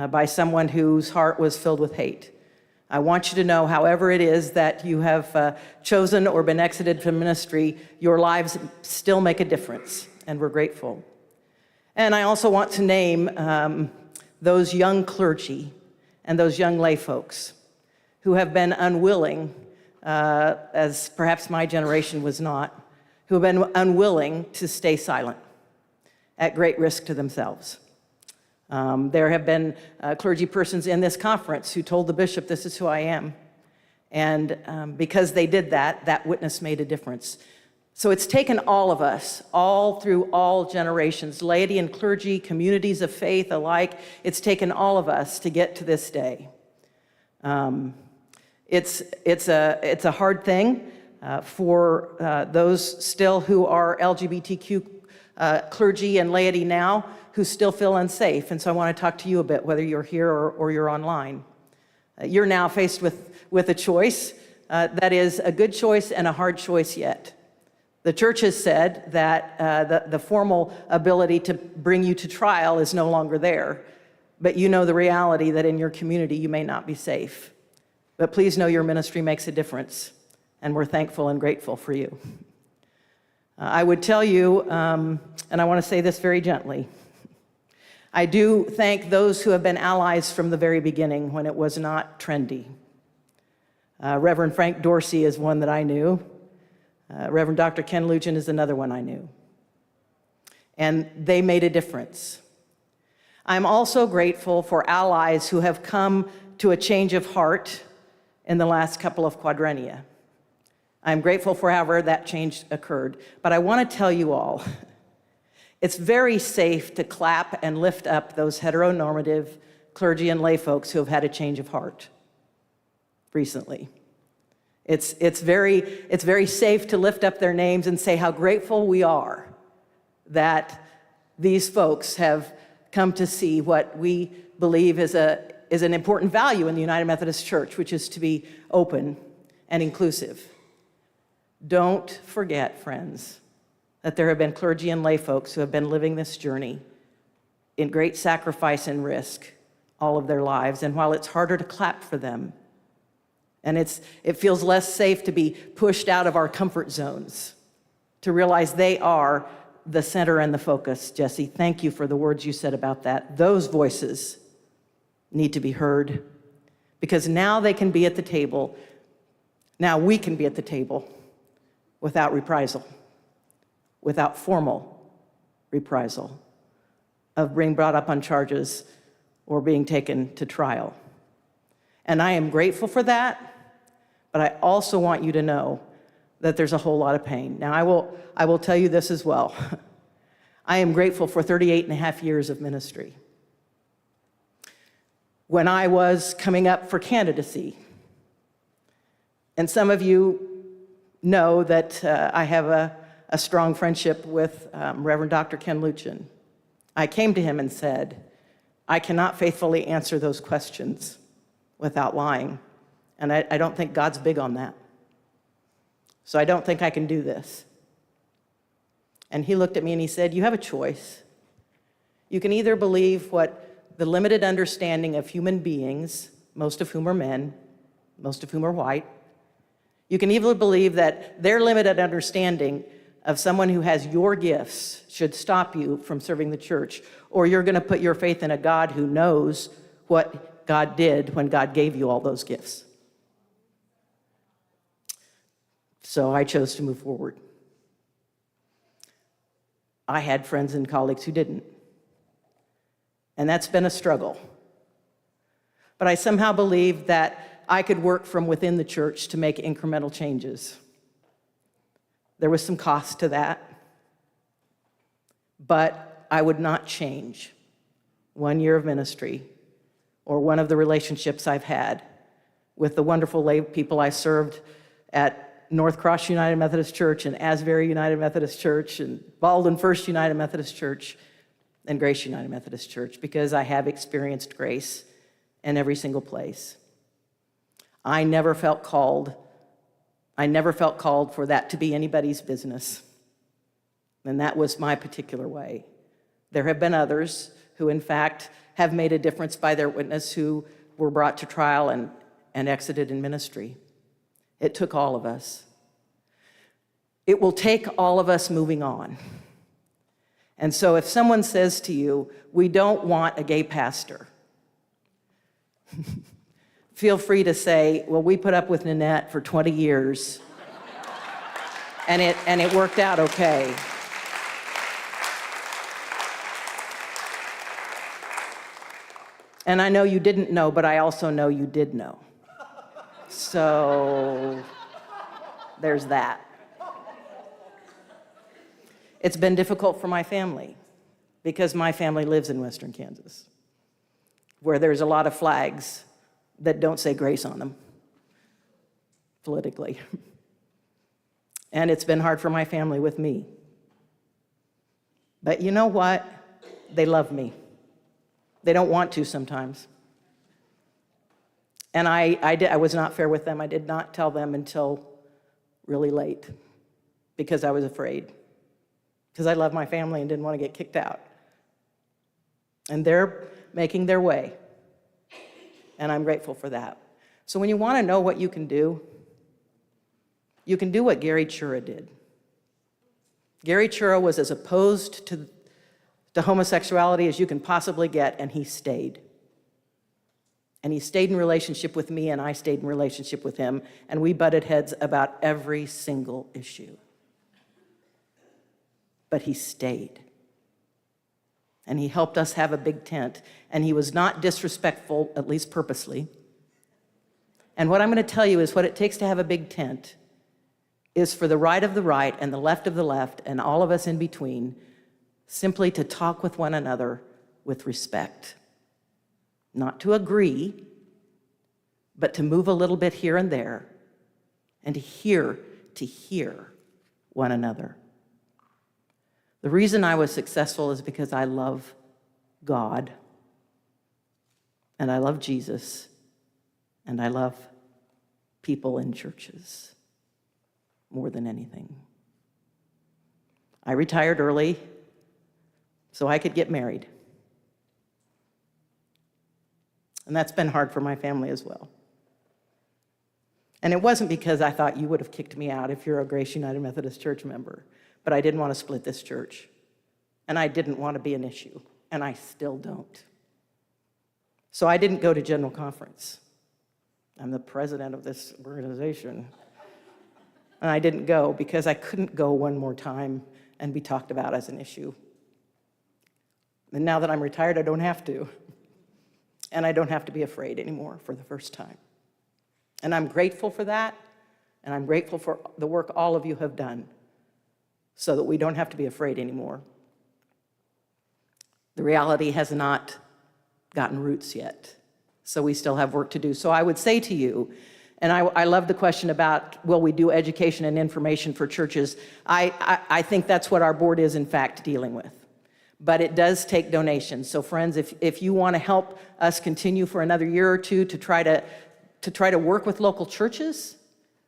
by someone whose heart was filled with hate. I want you to know, however it is that you have chosen or been exited from ministry, your lives still make a difference, and we're grateful. And I also want to name those young clergy and those young lay folks who have been unwilling, as perhaps my generation was not, who have been unwilling to stay silent at great risk to themselves. There have been clergy persons in this conference who told the bishop, "This is who I am." And because they did that, that witness made a difference. So it's taken all of us, all through all generations, laity and clergy, communities of faith alike, it's taken all of us to get to this day. It's a hard thing for those still who are LGBTQ clergy and laity now who still feel unsafe. And so I want to talk to you a bit, whether you're here or you're online. You're now faced with a choice that is a good choice and a hard choice yet. The church has said that the formal ability to bring you to trial is no longer there, but you know the reality that in your community you may not be safe. But please know your ministry makes a difference, and we're thankful and grateful for you. I would tell you, and I want to say this very gently, I do thank those who have been allies from the very beginning when it was not trendy. Reverend Frank Dorsey is one that I knew. Reverend Dr. Ken Lujan is another one I knew. And they made a difference. I'm also grateful for allies who have come to a change of heart in the last couple of quadrennia. I'm grateful for however that change occurred. But I want to tell you all, it's very safe to clap and lift up those heteronormative clergy and lay folks who have had a change of heart recently. It's very safe to lift up their names and say how grateful we are that these folks have come to see what we believe is an important value in the United Methodist Church, which is to be open and inclusive. Don't forget, friends, that there have been clergy and lay folks who have been living this journey in great sacrifice and risk all of their lives. And while it's harder to clap for them, and it feels less safe to be pushed out of our comfort zones, to realize they are the center and the focus. Jesse, thank you for the words you said about that. Those voices need to be heard, because now they can be at the table. Now we can be at the table without reprisal, without formal reprisal of being brought up on charges or being taken to trial. And I am grateful for that, but I also want you to know that there's a whole lot of pain. Now, I will tell you this as well. I am grateful for 38 and a half years of ministry. When I was coming up for candidacy, and some of you know that I have a strong friendship with Reverend Dr. Ken Lujan. I came to him and said, I cannot faithfully answer those questions without lying. And I don't think God's big on that. So I don't think I can do this. And he looked at me and he said, you have a choice. You can either believe what the limited understanding of human beings, most of whom are men, most of whom are white. You can either believe that their limited understanding of someone who has your gifts should stop you from serving the church, or you're going to put your faith in a God who knows what God did when God gave you all those gifts. So I chose to move forward. I had friends and colleagues who didn't. And that's been a struggle. But I somehow believed that I could work from within the church to make incremental changes. There was some cost to that, but I would not change 1 year of ministry or one of the relationships I've had with the wonderful lay people I served at North Cross United Methodist Church and Asbury United Methodist Church and Baldwin First United Methodist Church and Grace United Methodist Church, because I have experienced grace in every single place. I never felt called for that to be anybody's business. And that was my particular way. There have been others who, in fact, have made a difference by their witness, who were brought to trial and exited in ministry. It took all of us. It will take all of us moving on. And so if someone says to you, we don't want a gay pastor, feel free to say, well, we put up with Nanette for 20 years, and it worked out okay. And I know you didn't know, but I also know you did know. So there's that. It's been difficult for my family because my family lives in Western Kansas, where there's a lot of flags that don't say grace on them politically. And it's been hard for my family with me. But you know what? They love me. They don't want to sometimes. And I was not fair with them. I did not tell them until really late because I was afraid. Because I love my family and didn't want to get kicked out. And they're making their way. And I'm grateful for that. So when you want to know what you can do what Gary Chura did. Gary Chura was as opposed to homosexuality as you can possibly get, and he stayed. And he stayed in relationship with me, and I stayed in relationship with him, and we butted heads about every single issue. But he stayed. And he helped us have a big tent, and he was not disrespectful, at least purposely. And what I'm going to tell you is what it takes to have a big tent is for the right of the right and the left of the left and all of us in between simply to talk with one another with respect. Not to agree, but to move a little bit here and there and to hear one another. The reason I was successful is because I love God, and I love Jesus, and I love people in churches more than anything. I retired early so I could get married. And that's been hard for my family as well. And it wasn't because I thought you would have kicked me out if you're a Grace United Methodist Church member, but I didn't want to split this church. And I didn't want to be an issue, and I still don't. So I didn't go to General Conference. I'm the president of this organization. And I didn't go because I couldn't go one more time and be talked about as an issue. And now that I'm retired, I don't have to. And I don't have to be afraid anymore for the first time. And I'm grateful for that, and I'm grateful for the work all of you have done so that we don't have to be afraid anymore. The reality has not gotten roots yet, so we still have work to do. So I would say to you, and I love the question about, will we do education and information for churches? I think that's what our board is, in fact, dealing with. But it does take donations. So friends, if you want to help us continue for another year or two to try to work with local churches,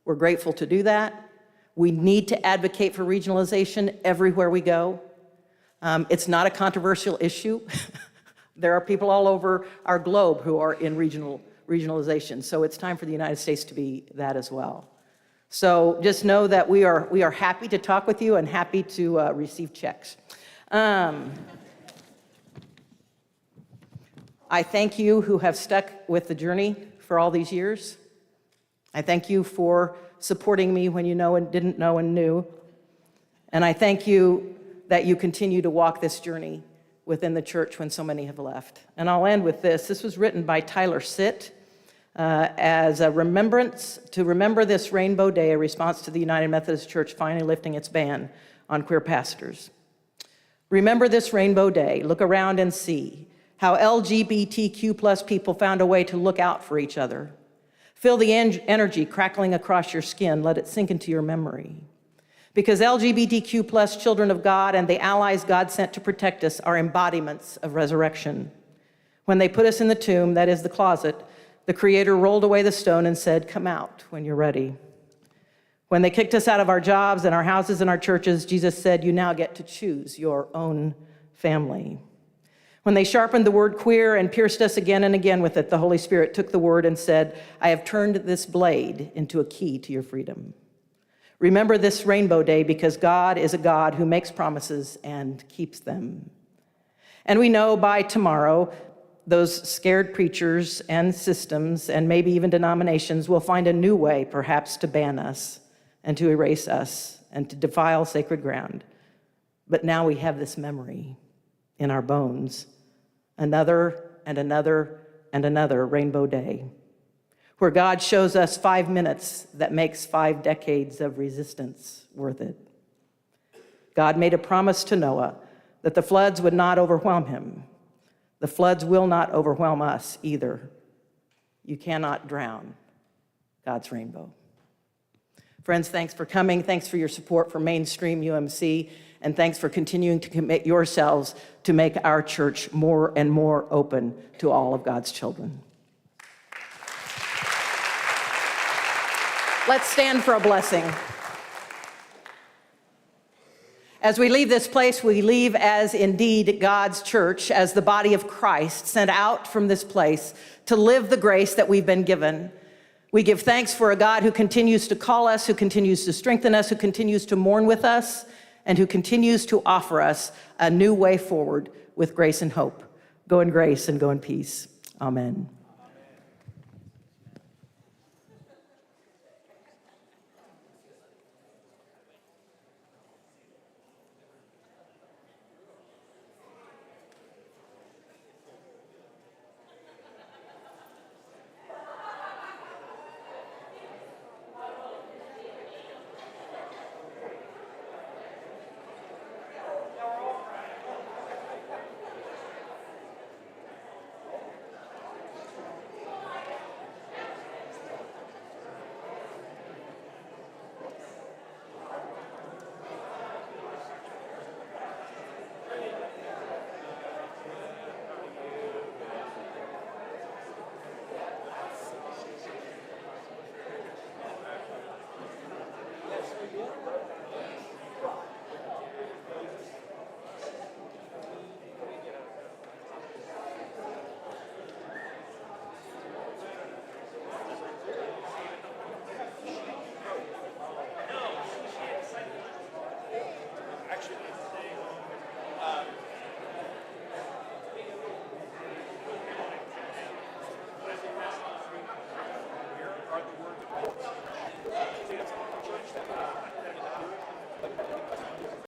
we're grateful to do that. We need to advocate for regionalization everywhere we go. It's not a controversial issue. There are people all over our globe who are in regionalization. So it's time for the United States to be that as well. So just know that we are happy to talk with you and happy to receive checks. I thank you who have stuck with the journey for all these years. I thank you for supporting me when you know and didn't know and knew. And I thank you that you continue to walk this journey within the church when so many have left. And I'll end with this. This was written by Tyler Sitt as a remembrance, to remember this Rainbow Day, a response to the United Methodist Church finally lifting its ban on queer pastors. Remember this Rainbow Day. Look around and see how LGBTQ plus people found a way to look out for each other. Feel the energy crackling across your skin. Let it sink into your memory. Because LGBTQ plus children of God and the allies God sent to protect us are embodiments of resurrection. When they put us in the tomb, that is the closet, the Creator rolled away the stone and said, "Come out when you're ready." When they kicked us out of our jobs and our houses and our churches, Jesus said, "You now get to choose your own family." When they sharpened the word queer and pierced us again and again with it, the Holy Spirit took the word and said, I have turned this blade into a key to your freedom. Remember this Rainbow Day because God is a God who makes promises and keeps them. And we know by tomorrow, those scared preachers and systems and maybe even denominations will find a new way perhaps to ban us and to erase us and to defile sacred ground. But now we have this memory in our bones. Another and another and another Rainbow Day, where God shows us 5 minutes that makes 5 decades of resistance worth it. God made a promise to Noah that the floods would not overwhelm him. The floods will not overwhelm us either. You cannot drown God's rainbow. Friends, thanks for coming. Thanks for your support for Mainstream UMC. And thanks for continuing to commit yourselves to make our church more and more open to all of God's children. Let's stand for a blessing. As we leave this place, we leave as indeed God's church, as the body of Christ, sent out from this place to live the grace that we've been given. We give thanks for a God who continues to call us, who continues to strengthen us, who continues to mourn with us, and who continues to offer us a new way forward with grace and hope. Go in grace and go in peace. Amen.